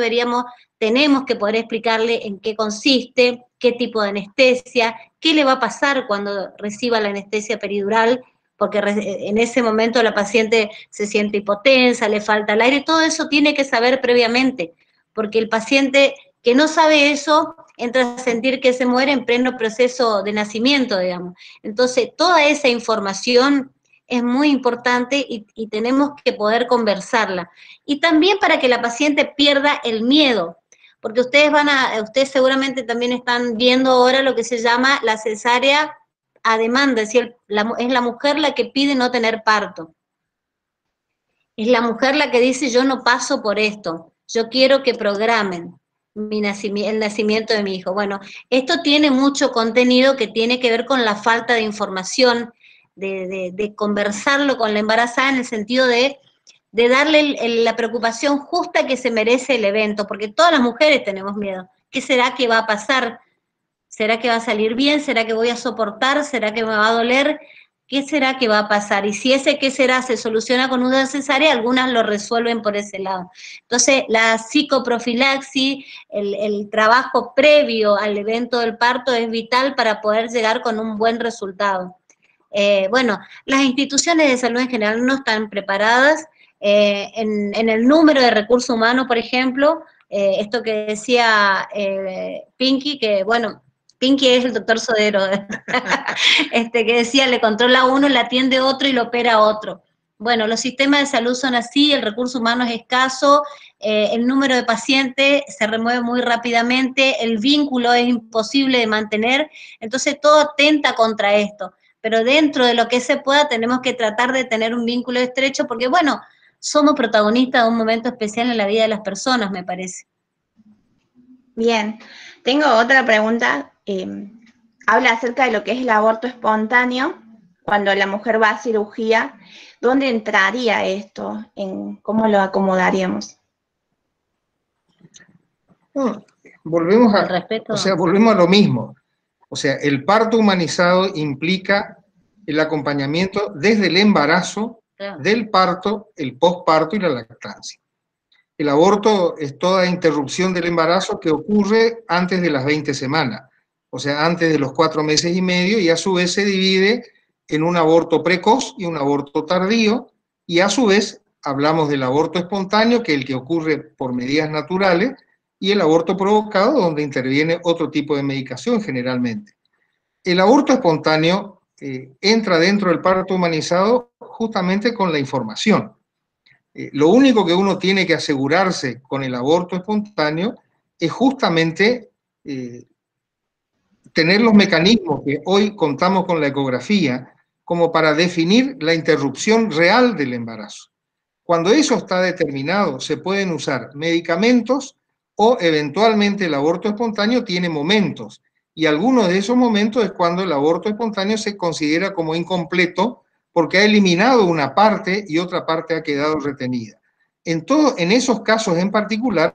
tenemos que poder explicarle en qué consiste, qué tipo de anestesia, qué le va a pasar cuando reciba la anestesia peridural, porque en ese momento la paciente se siente hipotensa, le falta el aire, todo eso tiene que saber previamente, porque el paciente que no sabe eso entra a sentir que se muere en pleno proceso de nacimiento, digamos. Entonces, toda esa información es muy importante y tenemos que poder conversarla. Y también para que la paciente pierda el miedo, porque ustedes seguramente también están viendo ahora lo que se llama la cesárea a demanda, es decir, es la mujer la que pide no tener parto. Es la mujer la que dice, yo no paso por esto, yo quiero que programen el nacimiento de mi hijo. Bueno, esto tiene mucho contenido que tiene que ver con la falta de información, de conversarlo con la embarazada en el sentido de darle la preocupación justa que se merece el evento, porque todas las mujeres tenemos miedo. ¿Qué será que va a pasar? ¿Será que va a salir bien? ¿Será que voy a soportar? ¿Será que me va a doler? ¿Qué será que va a pasar? Y si ese qué será se soluciona con una cesárea, algunas lo resuelven por ese lado. Entonces, la psicoprofilaxis, el trabajo previo al evento del parto es vital para poder llegar con un buen resultado. Bueno, las instituciones de salud en general no están preparadas. En el número de recursos humanos, por ejemplo, esto que decía Pinky, que bueno, Pinky es el doctor Sodero, que decía, le controla a uno, le atiende otro y lo opera a otro. Bueno, los sistemas de salud son así, el recurso humano es escaso, el número de pacientes se remueve muy rápidamente, el vínculo es imposible de mantener, entonces todo atenta contra esto. Pero dentro de lo que se pueda tenemos que tratar de tener un vínculo estrecho, porque bueno, somos protagonistas de un momento especial en la vida de las personas, me parece. Bien, tengo otra pregunta. Habla acerca de lo que es el aborto espontáneo, cuando la mujer va a cirugía. ¿Dónde entraría esto? ¿Cómo lo acomodaríamos? Volvemos a lo mismo. O sea, el parto humanizado implica el acompañamiento desde el embarazo, claro, del parto, el posparto y la lactancia. El aborto es toda interrupción del embarazo que ocurre antes de las 20 semanas, o sea, antes de los 4 meses y medio, y a su vez se divide en un aborto precoz y un aborto tardío, y a su vez hablamos del aborto espontáneo, que es el que ocurre por medidas naturales, y el aborto provocado, donde interviene otro tipo de medicación generalmente. El aborto espontáneo entra dentro del parto humanizado justamente con la información. Lo único que uno tiene que asegurarse con el aborto espontáneo es justamente tener los mecanismos que hoy contamos con la ecografía como para definir la interrupción real del embarazo. Cuando eso está determinado, se pueden usar medicamentos o eventualmente el aborto espontáneo tiene momentos, y algunos de esos momentos es cuando el aborto espontáneo se considera como incompleto porque ha eliminado una parte y otra parte ha quedado retenida. En esos casos en particular,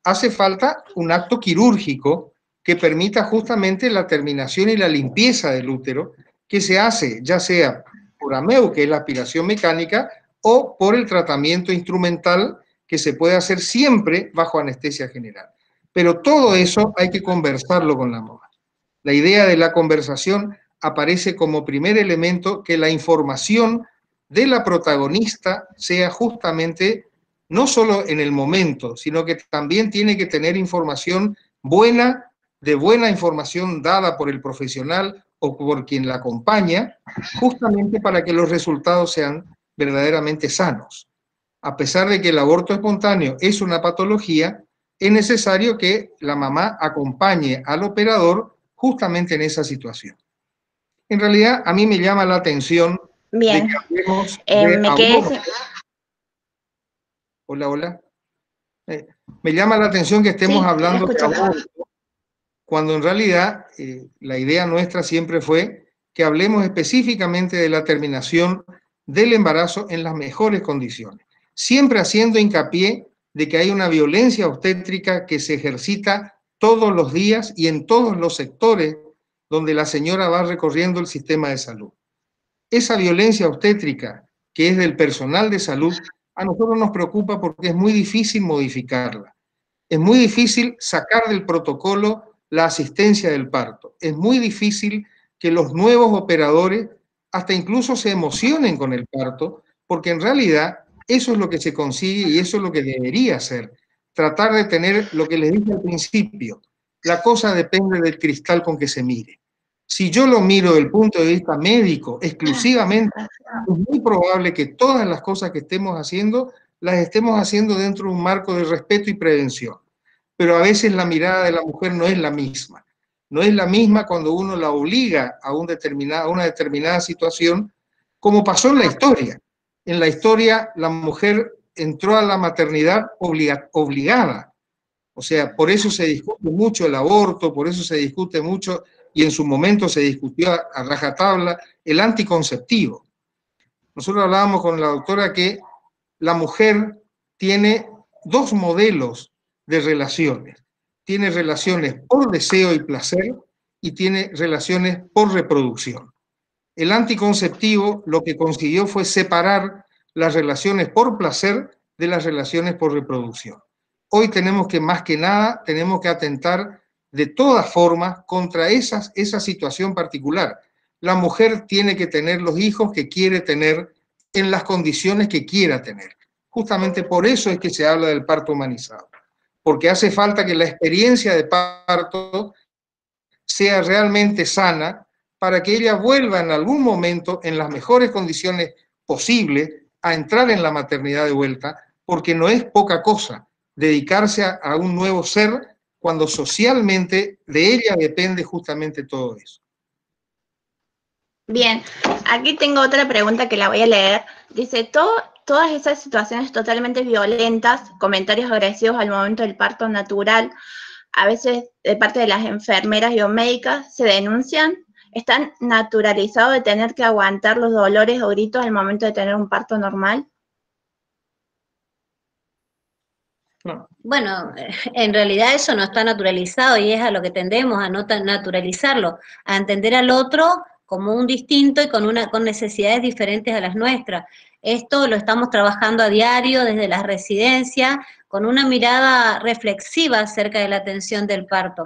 hace falta un acto quirúrgico que permita justamente la terminación y la limpieza del útero, que se hace ya sea por AMEU, que es la aspiración mecánica, o por el tratamiento instrumental, que se puede hacer siempre bajo anestesia general. Pero todo eso hay que conversarlo con la mamá. La idea de la conversación aparece como primer elemento, que la información de la protagonista sea justamente no solo en el momento, sino que también tiene que tener información buena, de buena información dada por el profesional o por quien la acompaña, justamente para que los resultados sean verdaderamente sanos. A pesar de que el aborto espontáneo es una patología, es necesario que la mamá acompañe al operador justamente en esa situación. En realidad, a mí me llama la atención. Bien. De que hablemos de Hola, hola. Me llama la atención que estemos hablando de aborto, cuando en realidad la idea nuestra siempre fue que hablemos específicamente de la terminación del embarazo en las mejores condiciones. siempre haciendo hincapié de que hay una violencia obstétrica que se ejercita todos los días y en todos los sectores donde la señora va recorriendo el sistema de salud. Esa violencia obstétrica, que es del personal de salud, a nosotros nos preocupa porque es muy difícil modificarla. Es muy difícil sacar del protocolo la asistencia del parto. Es muy difícil que los nuevos operadores hasta incluso se emocionen con el parto, porque en realidad eso es lo que se consigue y eso es lo que debería ser. Tratar de tener lo que les dije al principio. La cosa depende del cristal con que se mire. Si yo lo miro desde el punto de vista médico exclusivamente, es muy probable que todas las cosas que estemos haciendo las estemos haciendo dentro de un marco de respeto y prevención. Pero a veces la mirada de la mujer no es la misma. No es la misma cuando uno la obliga a una determinada situación, como pasó en la historia. En la historia la mujer entró a la maternidad obligada. O sea, por eso se discute mucho el aborto, por eso se discute mucho, y en su momento se discutió a rajatabla, el anticonceptivo. Nosotros hablábamos con la doctora que la mujer tiene dos modelos de relaciones. Tiene relaciones por deseo y placer y tiene relaciones por reproducción. El anticonceptivo lo que consiguió fue separar las relaciones por placer de las relaciones por reproducción. Hoy tenemos que, más que nada, tenemos que atentar de todas formas contra esa situación particular. La mujer tiene que tener los hijos que quiere tener en las condiciones que quiera tener. Justamente por eso es que se habla del parto humanizado, porque hace falta que la experiencia de parto sea realmente sana para que ella vuelva en algún momento en las mejores condiciones posibles a entrar en la maternidad de vuelta, porque no es poca cosa dedicarse a un nuevo ser cuando socialmente de ella depende justamente todo eso. Bien, aquí tengo otra pregunta que la voy a leer. Dice, todas esas situaciones totalmente violentas, comentarios agresivos al momento del parto natural, a veces de parte de las enfermeras y o médicas, se denuncian. ¿Están naturalizados de tener que aguantar los dolores o gritos al momento de tener un parto normal? No. Bueno, en realidad eso no está naturalizado y es a lo que tendemos, a no naturalizarlo, a entender al otro como un distinto y con necesidades diferentes a las nuestras. Esto lo estamos trabajando a diario desde las residencias, con una mirada reflexiva acerca de la atención del parto.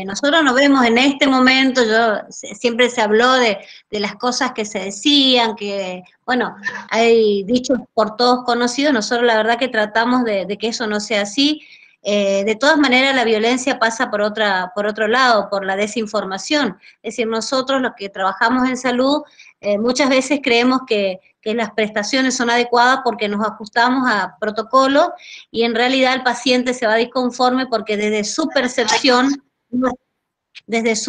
Nosotros nos vemos en este momento, siempre se habló de las cosas que se decían, que, bueno, hay dichos por todos conocidos, nosotros la verdad que tratamos de que eso no sea así. De todas maneras la violencia pasa por otro lado, por la desinformación. Es decir, nosotros los que trabajamos en salud, muchas veces creemos que las prestaciones son adecuadas porque nos ajustamos a protocolos y en realidad el paciente se va disconforme porque desde su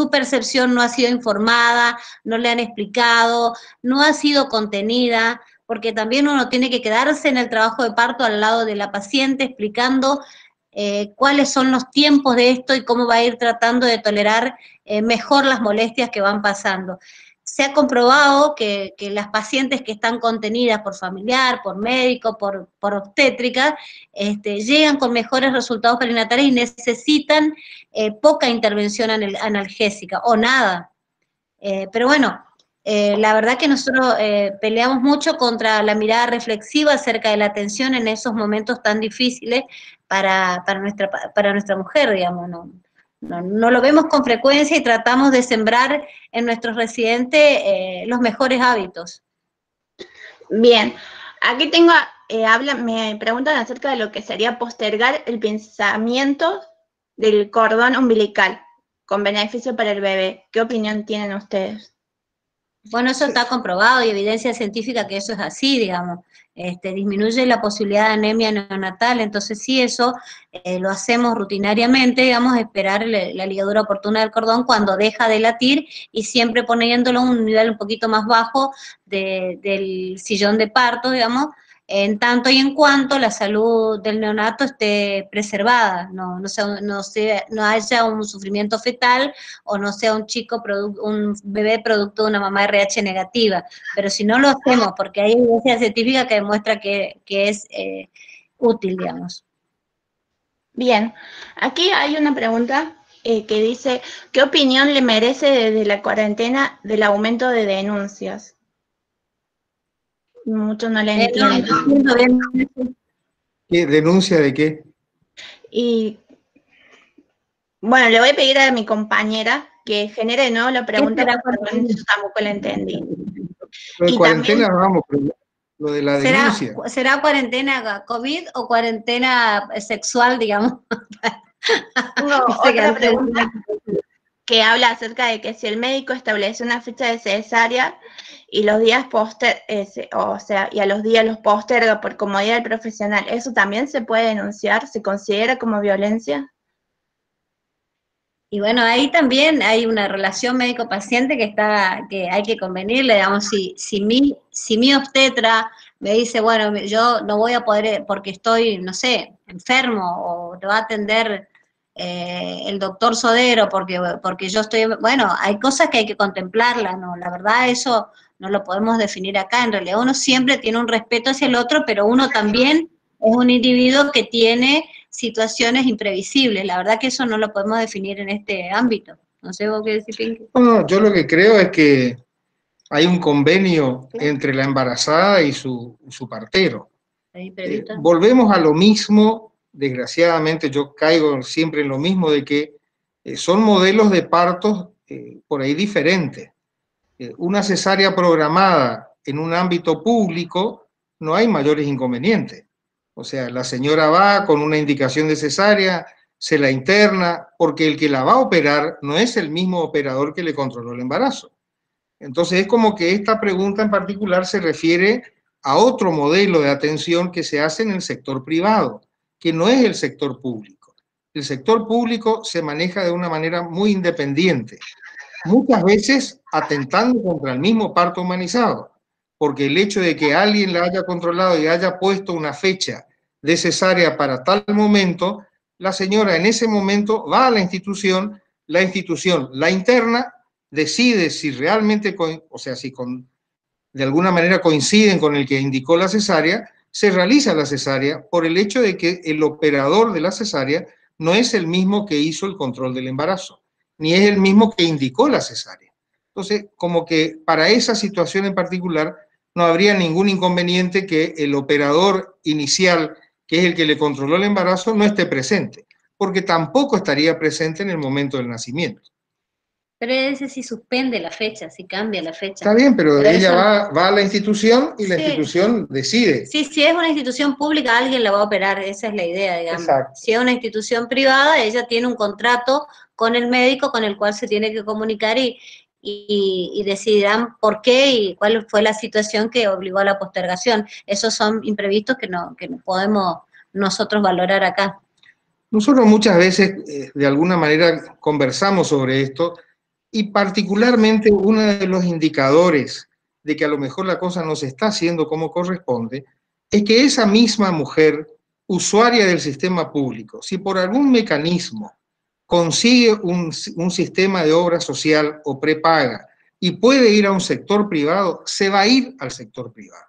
percepción no ha sido informada, no le han explicado, no ha sido contenida, porque también uno tiene que quedarse en el trabajo de parto al lado de la paciente explicando cuáles son los tiempos de esto y cómo va a ir tratando de tolerar mejor las molestias que van pasando. Se ha comprobado que las pacientes que están contenidas por familiar, por médico, por obstétrica, llegan con mejores resultados perinatales y necesitan poca intervención analgésica o nada. Pero bueno, la verdad que nosotros peleamos mucho contra la mirada reflexiva acerca de la atención en esos momentos tan difíciles para nuestra mujer, digamos, no lo vemos con frecuencia y tratamos de sembrar en nuestros residentes los mejores hábitos. Bien, aquí tengo, me preguntan acerca de lo que sería postergar el pinzamiento del cordón umbilical con beneficio para el bebé. ¿Qué opinión tienen ustedes? Bueno, eso está comprobado y evidencia científica que eso es así, digamos. Disminuye la posibilidad de anemia neonatal, entonces sí, eso lo hacemos rutinariamente, digamos, esperar la ligadura oportuna del cordón cuando deja de latir y siempre poniéndolo a un nivel un poquito más bajo del sillón de parto, digamos, en tanto y en cuanto la salud del neonato esté preservada, no haya un sufrimiento fetal o no sea un un bebé producto de una mamá RH negativa. Pero si no lo hacemos, porque hay evidencia científica que demuestra que es útil, digamos. Bien, aquí hay una pregunta que dice, ¿qué opinión le merece desde la cuarentena del aumento de denuncias? Mucho no le entiendo. ¿Qué denuncia de qué? Y bueno, le voy a pedir a mi compañera que genere de nuevo la pregunta, porque yo tampoco la entendí. Lo de Y cuarentena, también, vamos, pero lo de la denuncia. ¿Será cuarentena COVID o cuarentena sexual, digamos? tengo otra pregunta que habla acerca de que si el médico establece una fecha de cesárea y los días y a los días los posterga por comodidad del profesional, ¿eso también se puede denunciar? ¿Se considera como violencia? Y bueno, ahí también hay una relación médico-paciente que hay que convenirle, digamos, si mi obstetra me dice, bueno, yo no voy a poder porque estoy, no sé, enfermo, o te va a atender el doctor Sodero porque yo estoy, bueno, hay cosas que hay que contemplarlas, ¿no? La verdad eso no lo podemos definir acá, en realidad uno siempre tiene un respeto hacia el otro, pero uno también es un individuo que tiene situaciones imprevisibles. La verdad que eso no lo podemos definir en este ámbito. No sé vos qué decís, Pinky. No, yo lo que creo es que hay un convenio entre la embarazada y su partero. Volvemos a lo mismo, desgraciadamente yo caigo siempre en lo mismo, de que son modelos de partos por ahí diferentes. Una cesárea programada en un ámbito público no hay mayores inconvenientes. O sea, la señora va con una indicación de cesárea, se la interna, porque el que la va a operar no es el mismo operador que le controló el embarazo. Entonces es como que esta pregunta en particular se refiere a otro modelo de atención que se hace en el sector privado, que no es el sector público. El sector público se maneja de una manera muy independiente, muchas veces atentando contra el mismo parto humanizado, porque el hecho de que alguien la haya controlado y haya puesto una fecha de cesárea para tal momento, la señora en ese momento va a la institución la interna, decide si realmente, o sea, si de alguna manera coinciden con el que indicó la cesárea, se realiza la cesárea por el hecho de que el operador de la cesárea no es el mismo que hizo el control del embarazo, ni es el mismo que indicó la cesárea. Entonces, como que para esa situación en particular no habría ningún inconveniente que el operador inicial, que es el que le controló el embarazo, no esté presente, porque tampoco estaría presente en el momento del nacimiento. Pero ese sí suspende la fecha, sí cambia la fecha. Está bien, pero ella va a la institución y la institución decide. Sí, si es una institución pública, alguien la va a operar, esa es la idea, digamos. Exacto. Si es una institución privada, ella tiene un contrato con el médico con el cual se tiene que comunicar y decidirán por qué y cuál fue la situación que obligó a la postergación. Esos son imprevistos que no podemos nosotros valorar acá. Nosotros muchas veces, de alguna manera, conversamos sobre esto, y particularmente uno de los indicadores de que a lo mejor la cosa no se está haciendo como corresponde, es que esa misma mujer, usuaria del sistema público, si por algún mecanismo consigue un sistema de obra social o prepaga y puede ir a un sector privado, se va a ir al sector privado.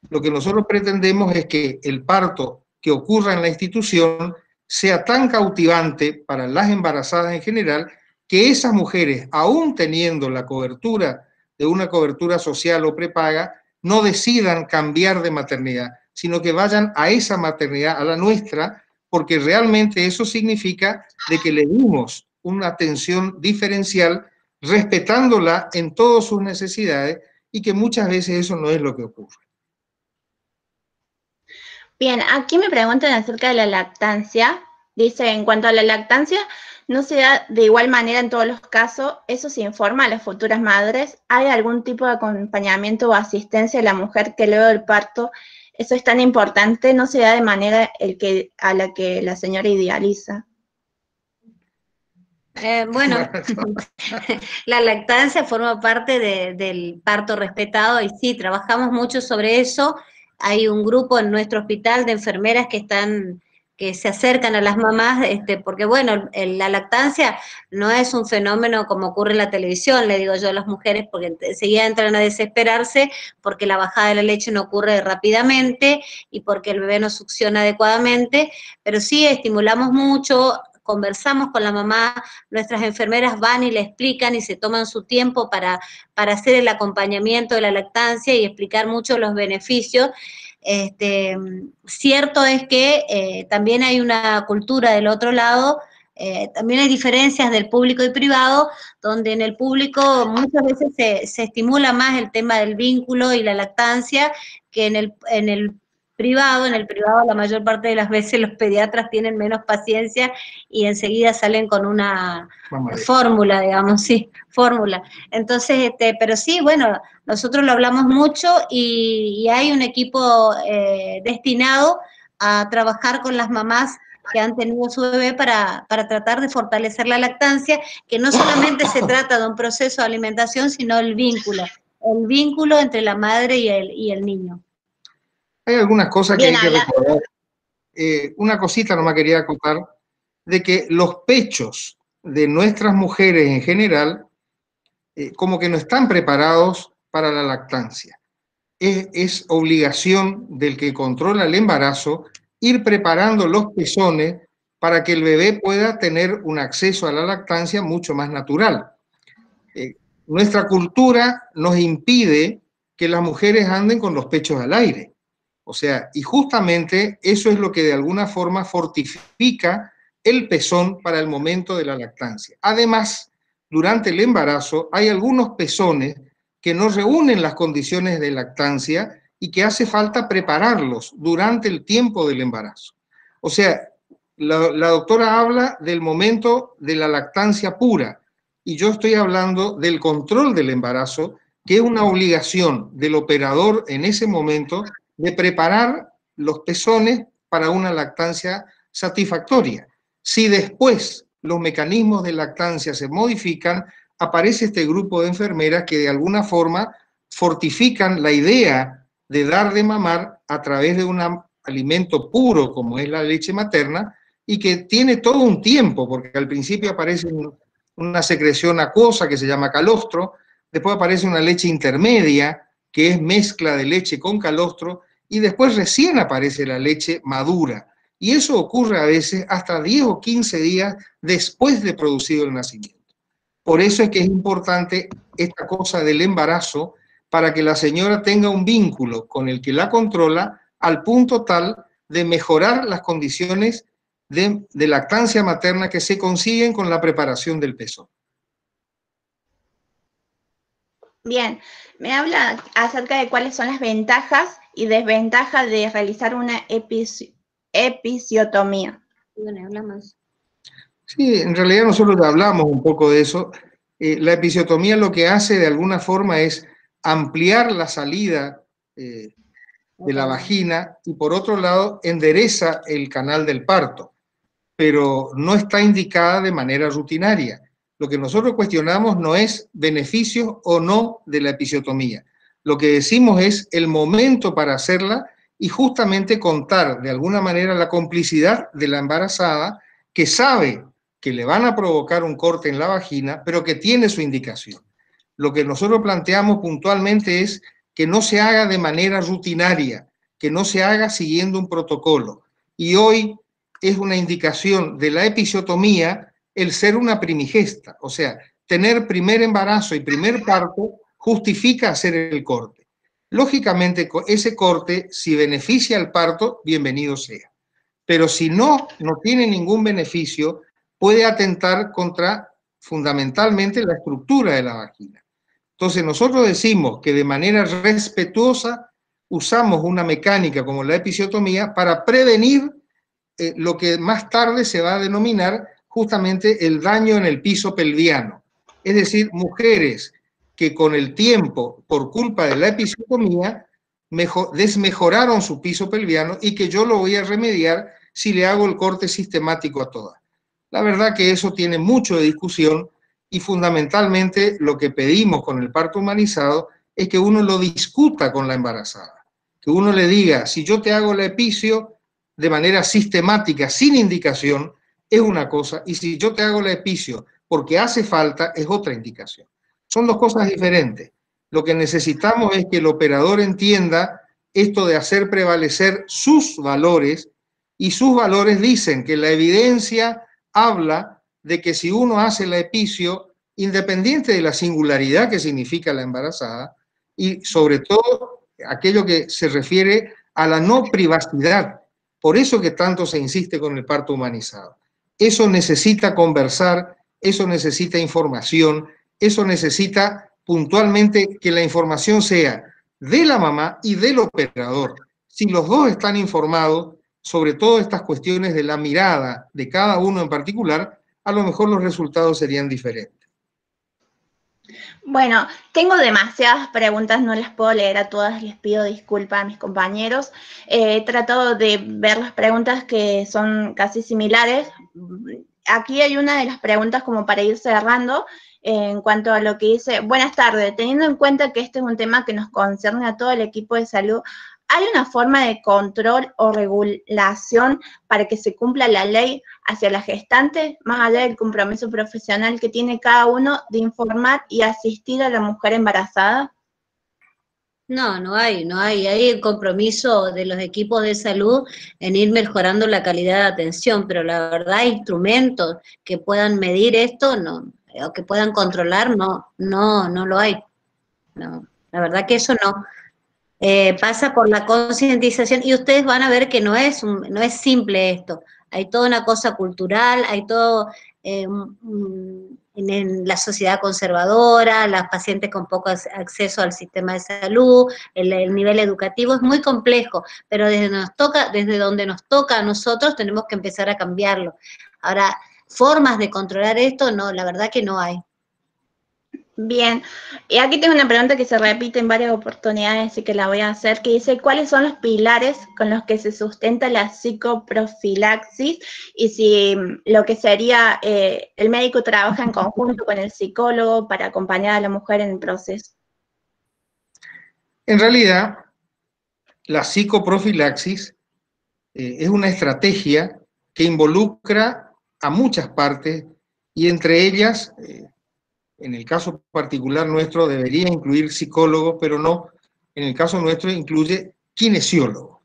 Lo que nosotros pretendemos es que el parto que ocurra en la institución sea tan cautivante para las embarazadas en general, que esas mujeres, aún teniendo la cobertura de una cobertura social o prepaga, no decidan cambiar de maternidad, sino que vayan a esa maternidad, a la nuestra, porque realmente eso significa de que le dimos una atención diferencial, respetándola en todas sus necesidades, y que muchas veces eso no es lo que ocurre. Bien, aquí me preguntan acerca de la lactancia. Dice, en cuanto a la lactancia, no se da de igual manera en todos los casos. ¿Eso se informa a las futuras madres? ¿Hay algún tipo de acompañamiento o asistencia a la mujer que luego del parto? Eso es tan importante, no se da de manera a la que la señora idealiza. Bueno, la lactancia forma parte del parto respetado y sí, trabajamos mucho sobre eso. hay un grupo en nuestro hospital de enfermeras que se acercan a las mamás, porque bueno, la lactancia no es un fenómeno como ocurre en la televisión, le digo yo a las mujeres, porque enseguida entran a desesperarse, porque la bajada de la leche no ocurre rápidamente y porque el bebé no succiona adecuadamente, pero sí estimulamos mucho, conversamos con la mamá, nuestras enfermeras van y le explican y se toman su tiempo para hacer el acompañamiento de la lactancia y explicar mucho los beneficios. Cierto es que también hay una cultura del otro lado, también hay diferencias del público y privado, donde en el público muchas veces se estimula más el tema del vínculo y la lactancia que en el privado. En el privado la mayor parte de las veces los pediatras tienen menos paciencia y enseguida salen con una fórmula, digamos, sí, fórmula. Entonces, pero sí, bueno, nosotros lo hablamos mucho y hay un equipo destinado a trabajar con las mamás que han tenido su bebé para tratar de fortalecer la lactancia, que no solamente se trata de un proceso de alimentación, sino el vínculo entre la madre y el niño. Hay algunas cosas que hay que recordar. Una cosita nomás quería contar, de que los pechos de nuestras mujeres en general, como que no están preparados para la lactancia. Es obligación del que controla el embarazo ir preparando los pezones para que el bebé pueda tener un acceso a la lactancia mucho más natural. Nuestra cultura nos impide que las mujeres anden con los pechos al aire. O sea, y justamente eso es lo que de alguna forma fortifica el pezón para el momento de la lactancia. Además, durante el embarazo hay algunos pezones que no reúnen las condiciones de lactancia y que hace falta prepararlos durante el tiempo del embarazo. O sea, la doctora habla del momento de la lactancia pura y yo estoy hablando del control del embarazo, que es una obligación del operador en ese momento de preparar los pezones para una lactancia satisfactoria. Si después los mecanismos de lactancia se modifican, aparece este grupo de enfermeras que de alguna forma fortifican la idea de dar de mamar a través de un alimento puro como es la leche materna y que tiene todo un tiempo, porque al principio aparece una secreción acuosa que se llama calostro, después aparece una leche intermedia que es mezcla de leche con calostro y después recién aparece la leche madura. Y eso ocurre a veces hasta 10 o 15 días después de producido el nacimiento. Por eso es que es importante esta cosa del embarazo para que la señora tenga un vínculo con el que la controla al punto tal de mejorar las condiciones de lactancia materna que se consiguen con la preparación del pezón. Bien, me habla acerca de cuáles son las ventajas y desventajas de realizar una episiotomía. Sí, en realidad nosotros hablamos un poco de eso. La episiotomía lo que hace de alguna forma es ampliar la salida de la vagina y por otro lado endereza el canal del parto, pero no está indicada de manera rutinaria. Lo que nosotros cuestionamos no es beneficios o no de la episiotomía. Lo que decimos es el momento para hacerla y justamente contar de alguna manera la complicidad de la embarazada que sabe que le van a provocar un corte en la vagina, pero que tiene su indicación. Lo que nosotros planteamos puntualmente es que no se haga de manera rutinaria, que no se haga siguiendo un protocolo. Y hoy es una indicación de la episiotomía el ser una primigesta, o sea, tener primer embarazo y primer parto justifica hacer el corte. Lógicamente, ese corte, si beneficia al parto, bienvenido sea. Pero si no tiene ningún beneficio, puede atentar contra fundamentalmente la estructura de la vagina. Entonces nosotros decimos que de manera respetuosa usamos una mecánica como la episiotomía para prevenir lo que más tarde se va a denominar justamente el daño en el piso pelviano. Es decir, mujeres que con el tiempo, por culpa de la episiotomía, desmejoraron su piso pelviano y que yo lo voy a remediar si le hago el corte sistemático a todas. La verdad que eso tiene mucho de discusión y fundamentalmente lo que pedimos con el parto humanizado es que uno lo discuta con la embarazada, que uno le diga, si yo te hago la episio de manera sistemática, sin indicación, es una cosa, y si yo te hago la episio porque hace falta, es otra indicación. Son dos cosas diferentes. Lo que necesitamos es que el operador entienda esto de hacer prevalecer sus valores, y sus valores dicen que la evidencia habla de que si uno hace la episio, independiente de la singularidad que significa la embarazada, y sobre todo aquello que se refiere a la no privacidad, por eso que tanto se insiste con el parto humanizado. Eso necesita conversar, eso necesita información, eso necesita puntualmente que la información sea de la mamá y del operador. Si los dos están informados sobre todas estas cuestiones de la mirada de cada uno en particular, a lo mejor los resultados serían diferentes. Bueno, tengo demasiadas preguntas, no las puedo leer a todas, les pido disculpas a mis compañeros. He tratado de ver las preguntas que son casi similares. Aquí hay una de las preguntas como para ir cerrando en cuanto a lo que dice, buenas tardes, teniendo en cuenta que este es un tema que nos concierne a todo el equipo de salud, ¿hay una forma de control o regulación para que se cumpla la ley hacia la gestante, más allá del compromiso profesional que tiene cada uno de informar y asistir a la mujer embarazada? No hay. Hay el compromiso de los equipos de salud en ir mejorando la calidad de atención, pero la verdad, instrumentos que puedan medir esto, no, o que puedan controlar, no lo hay. No, la verdad que eso no. Pasa por la concientización y ustedes van a ver que no es simple esto. Hay toda una cosa cultural, hay todo en la sociedad conservadora, las pacientes con poco acceso al sistema de salud, el nivel educativo es muy complejo, pero desde donde nos toca a nosotros tenemos que empezar a cambiarlo. Ahora, formas de controlar esto, no, la verdad que no hay. Bien, y aquí tengo una pregunta que se repite en varias oportunidades, así que la voy a hacer, que dice, ¿cuáles son los pilares con los que se sustenta la psicoprofilaxis? Y si lo que sería, el médico trabaja en conjunto con el psicólogo para acompañar a la mujer en el proceso. En realidad, la psicoprofilaxis es una estrategia que involucra a muchas partes y entre ellas... en el caso particular nuestro debería incluir psicólogos, pero no, en el caso nuestro incluye kinesiólogos.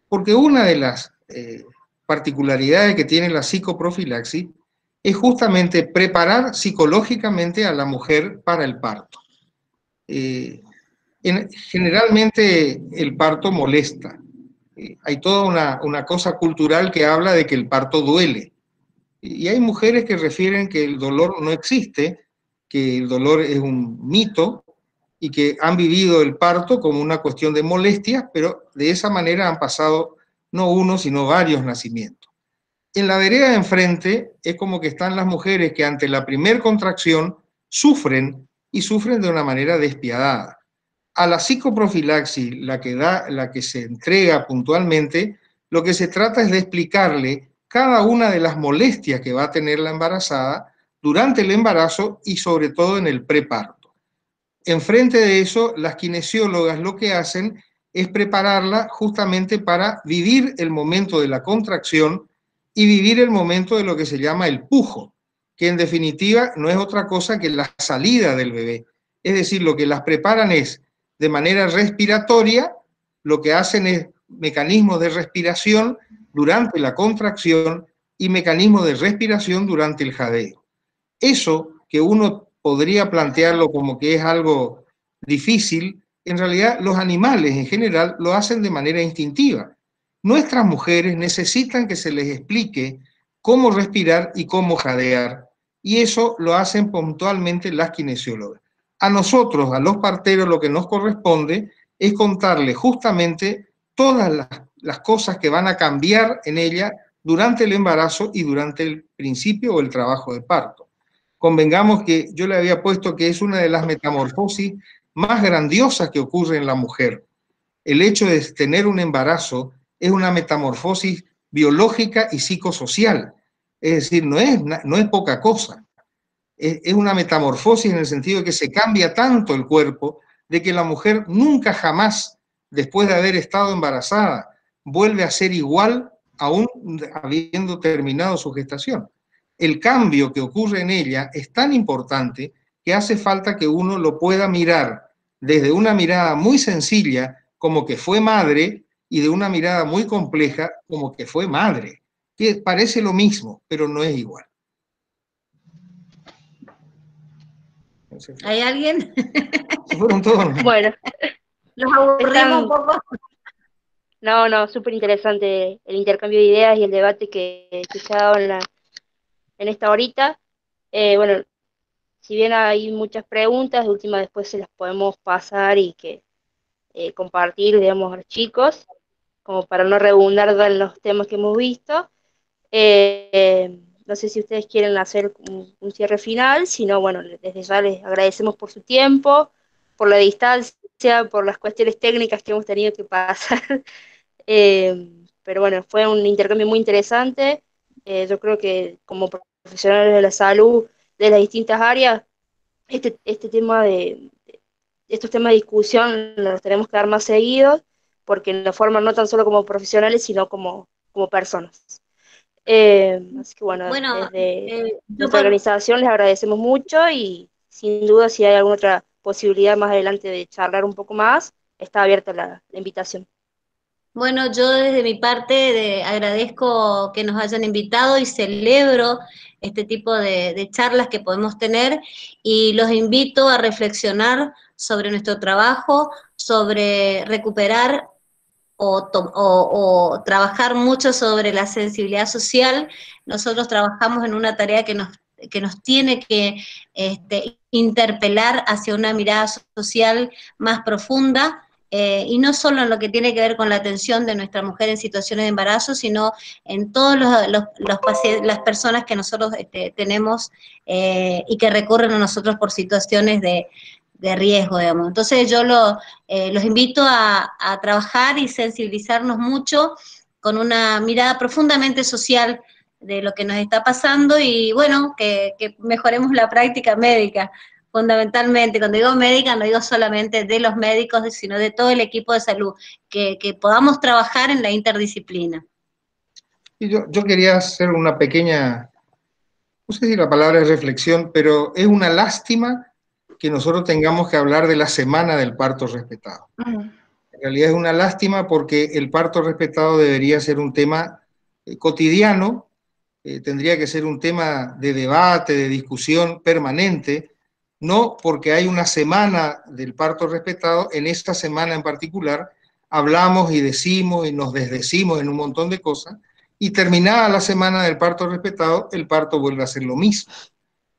Porque una de las particularidades que tiene la psicoprofilaxis es justamente preparar psicológicamente a la mujer para el parto. Generalmente el parto molesta. Hay toda una cosa cultural que habla de que el parto duele. Y hay mujeres que refieren que el dolor no existe, que el dolor es un mito y que han vivido el parto como una cuestión de molestias, pero de esa manera han pasado no uno, sino varios nacimientos. En la vereda de enfrente es como que están las mujeres que ante la primer contracción sufren y sufren de una manera despiadada. A la psicoprofilaxis, la que se entrega puntualmente, lo que se trata es de explicarle cada una de las molestias que va a tener la embarazada durante el embarazo y sobre todo en el preparto. Enfrente de eso, las kinesiólogas lo que hacen es prepararla justamente para vivir el momento de la contracción y vivir el momento de lo que se llama el pujo, que en definitiva no es otra cosa que la salida del bebé. Es decir, lo que las preparan es de manera respiratoria, lo que hacen es mecanismos de respiración durante la contracción y mecanismos de respiración durante el jadeo. Eso que uno podría plantearlo como que es algo difícil, en realidad los animales en general lo hacen de manera instintiva. Nuestras mujeres necesitan que se les explique cómo respirar y cómo jadear, y eso lo hacen puntualmente las kinesiólogas. A nosotros, a los parteros, lo que nos corresponde es contarles justamente todas las cosas que van a cambiar en ella durante el embarazo y durante el principio o el trabajo de parto. Convengamos que yo le había puesto que es una de las metamorfosis más grandiosas que ocurre en la mujer. El hecho de tener un embarazo es una metamorfosis biológica y psicosocial. Es decir, no es poca cosa. Es una metamorfosis en el sentido de que se cambia tanto el cuerpo de que la mujer nunca jamás después de haber estado embarazada, vuelve a ser igual aún habiendo terminado su gestación. El cambio que ocurre en ella es tan importante que hace falta que uno lo pueda mirar desde una mirada muy sencilla, como que fue madre, y de una mirada muy compleja, como que fue madre, que parece lo mismo, pero no es igual. ¿Hay alguien? Se fueron todos. Bueno, Los aburrimos un están, poco. no, súper interesante el intercambio de ideas y el debate que se ha dado en esta horita. Bueno, si bien hay muchas preguntas, de última después se las podemos pasar y que compartir, digamos, a los chicos, como para no redundar en los temas que hemos visto. No sé si ustedes quieren hacer un cierre final, si no, bueno, desde ya les agradecemos por su tiempo, por la distancia, por las cuestiones técnicas que hemos tenido que pasar. Pero bueno, fue un intercambio muy interesante. Yo creo que como profesionales de la salud de las distintas áreas, este tema estos temas de discusión los tenemos que dar más seguidos, porque nos forman no tan solo como profesionales, sino como personas. Así que bueno, Bueno, desde yo nuestra organización les agradecemos mucho y sin duda si hay alguna otra posibilidad más adelante de charlar un poco más, está abierta la invitación. Bueno, yo desde mi parte agradezco que nos hayan invitado y celebro este tipo de charlas que podemos tener y los invito a reflexionar sobre nuestro trabajo, sobre recuperar o trabajar mucho sobre la sensibilidad social. Nosotros trabajamos en una tarea que nos tiene que interpelar hacia una mirada social más profunda, y no solo en lo que tiene que ver con la atención de nuestra mujer en situaciones de embarazo, sino en todas las personas que nosotros tenemos y que recurren a nosotros por situaciones de riesgo, digamos. Entonces yo los invito a trabajar y sensibilizarnos mucho con una mirada profundamente social de lo que nos está pasando y bueno, que mejoremos la práctica médica. Fundamentalmente, cuando digo médica, no digo solamente de los médicos, sino de todo el equipo de salud, que podamos trabajar en la interdisciplina. Y yo quería hacer una pequeña, no sé si la palabra es reflexión, pero es una lástima que nosotros tengamos que hablar de la semana del parto respetado. En realidad es una lástima porque el parto respetado debería ser un tema cotidiano, tendría que ser un tema de debate, de discusión permanente, no porque hay una semana del parto respetado, en esta semana en particular hablamos y decimos y nos desdecimos en un montón de cosas, y terminada la semana del parto respetado, el parto vuelve a ser lo mismo.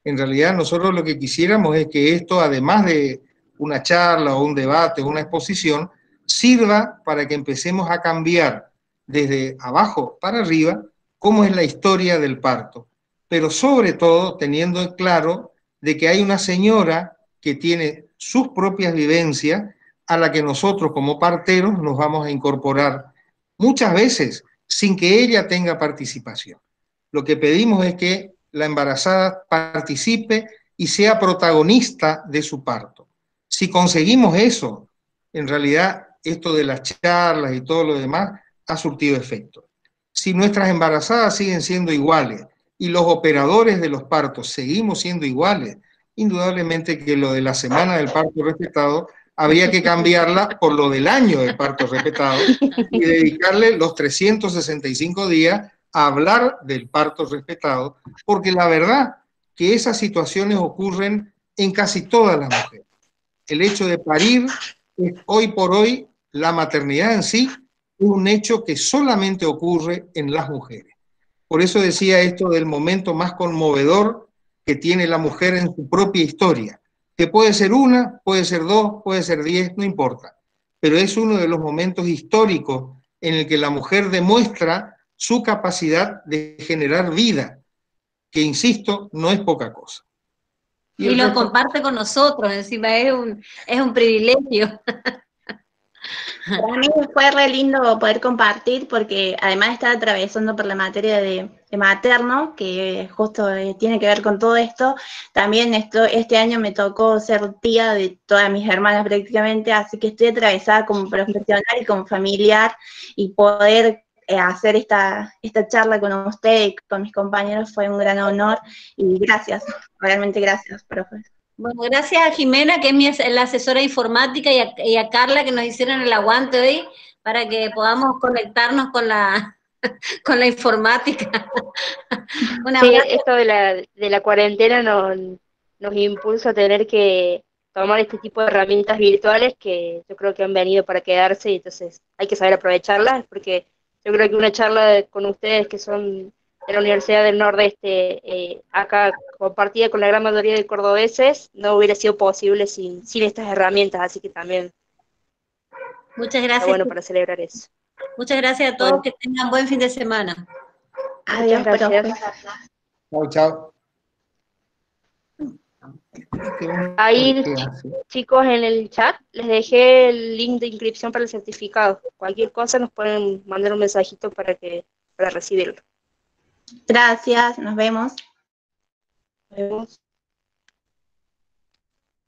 En realidad nosotros lo que quisiéramos es que esto, además de una charla o un debate o una exposición, sirva para que empecemos a cambiar desde abajo para arriba cómo es la historia del parto, pero sobre todo teniendo claro de que hay una señora que tiene sus propias vivencias a la que nosotros como parteros nos vamos a incorporar muchas veces sin que ella tenga participación. Lo que pedimos es que la embarazada participe y sea protagonista de su parto. Si conseguimos eso, en realidad esto de las charlas y todo lo demás ha surtido efecto. Si nuestras embarazadas siguen siendo iguales y los operadores de los partos seguimos siendo iguales, indudablemente que lo de la semana del parto respetado habría que cambiarla por lo del año del parto respetado y dedicarle los 365 días a hablar del parto respetado, porque la verdad que esas situaciones ocurren en casi todas las mujeres. El hecho de parir es hoy por hoy, la maternidad en sí, un hecho que solamente ocurre en las mujeres. Por eso decía esto del momento más conmovedor que tiene la mujer en su propia historia, que puede ser una, puede ser dos, puede ser 10, no importa, pero es uno de los momentos históricos en el que la mujer demuestra su capacidad de generar vida, que insisto, no es poca cosa. Y lo comparte con nosotros, encima es un privilegio. Para mí fue re lindo poder compartir porque además estaba atravesando por la materia de materno, que justo tiene que ver con todo esto. También este año me tocó ser tía de todas mis hermanas prácticamente, así que estoy atravesada como profesional y como familiar, y poder hacer esta charla con usted y con mis compañeros fue un gran honor, y gracias, realmente gracias, profe. Bueno, gracias a Jimena, que es la asesora informática, y a Carla, que nos hicieron el aguante hoy, para que podamos conectarnos con la informática. Un Sí, abrazo. esto de la cuarentena nos impulsa a tener que tomar este tipo de herramientas virtuales que yo creo que han venido para quedarse, y entonces hay que saber aprovecharlas, porque yo creo que una charla con ustedes que son de la Universidad del Nordeste, acá compartida con la gran mayoría de cordobeses, no hubiera sido posible sin estas herramientas, así que también Muchas está gracias. bueno para celebrar eso. Muchas gracias a todos, Bueno, que tengan buen fin de semana. Adiós, muchas profe. gracias. Chao, chao. Ahí, chicos, en el chat les dejé el link de inscripción para el certificado. Cualquier cosa nos pueden mandar un mensajito para recibirlo. Gracias, nos vemos. Nos vemos.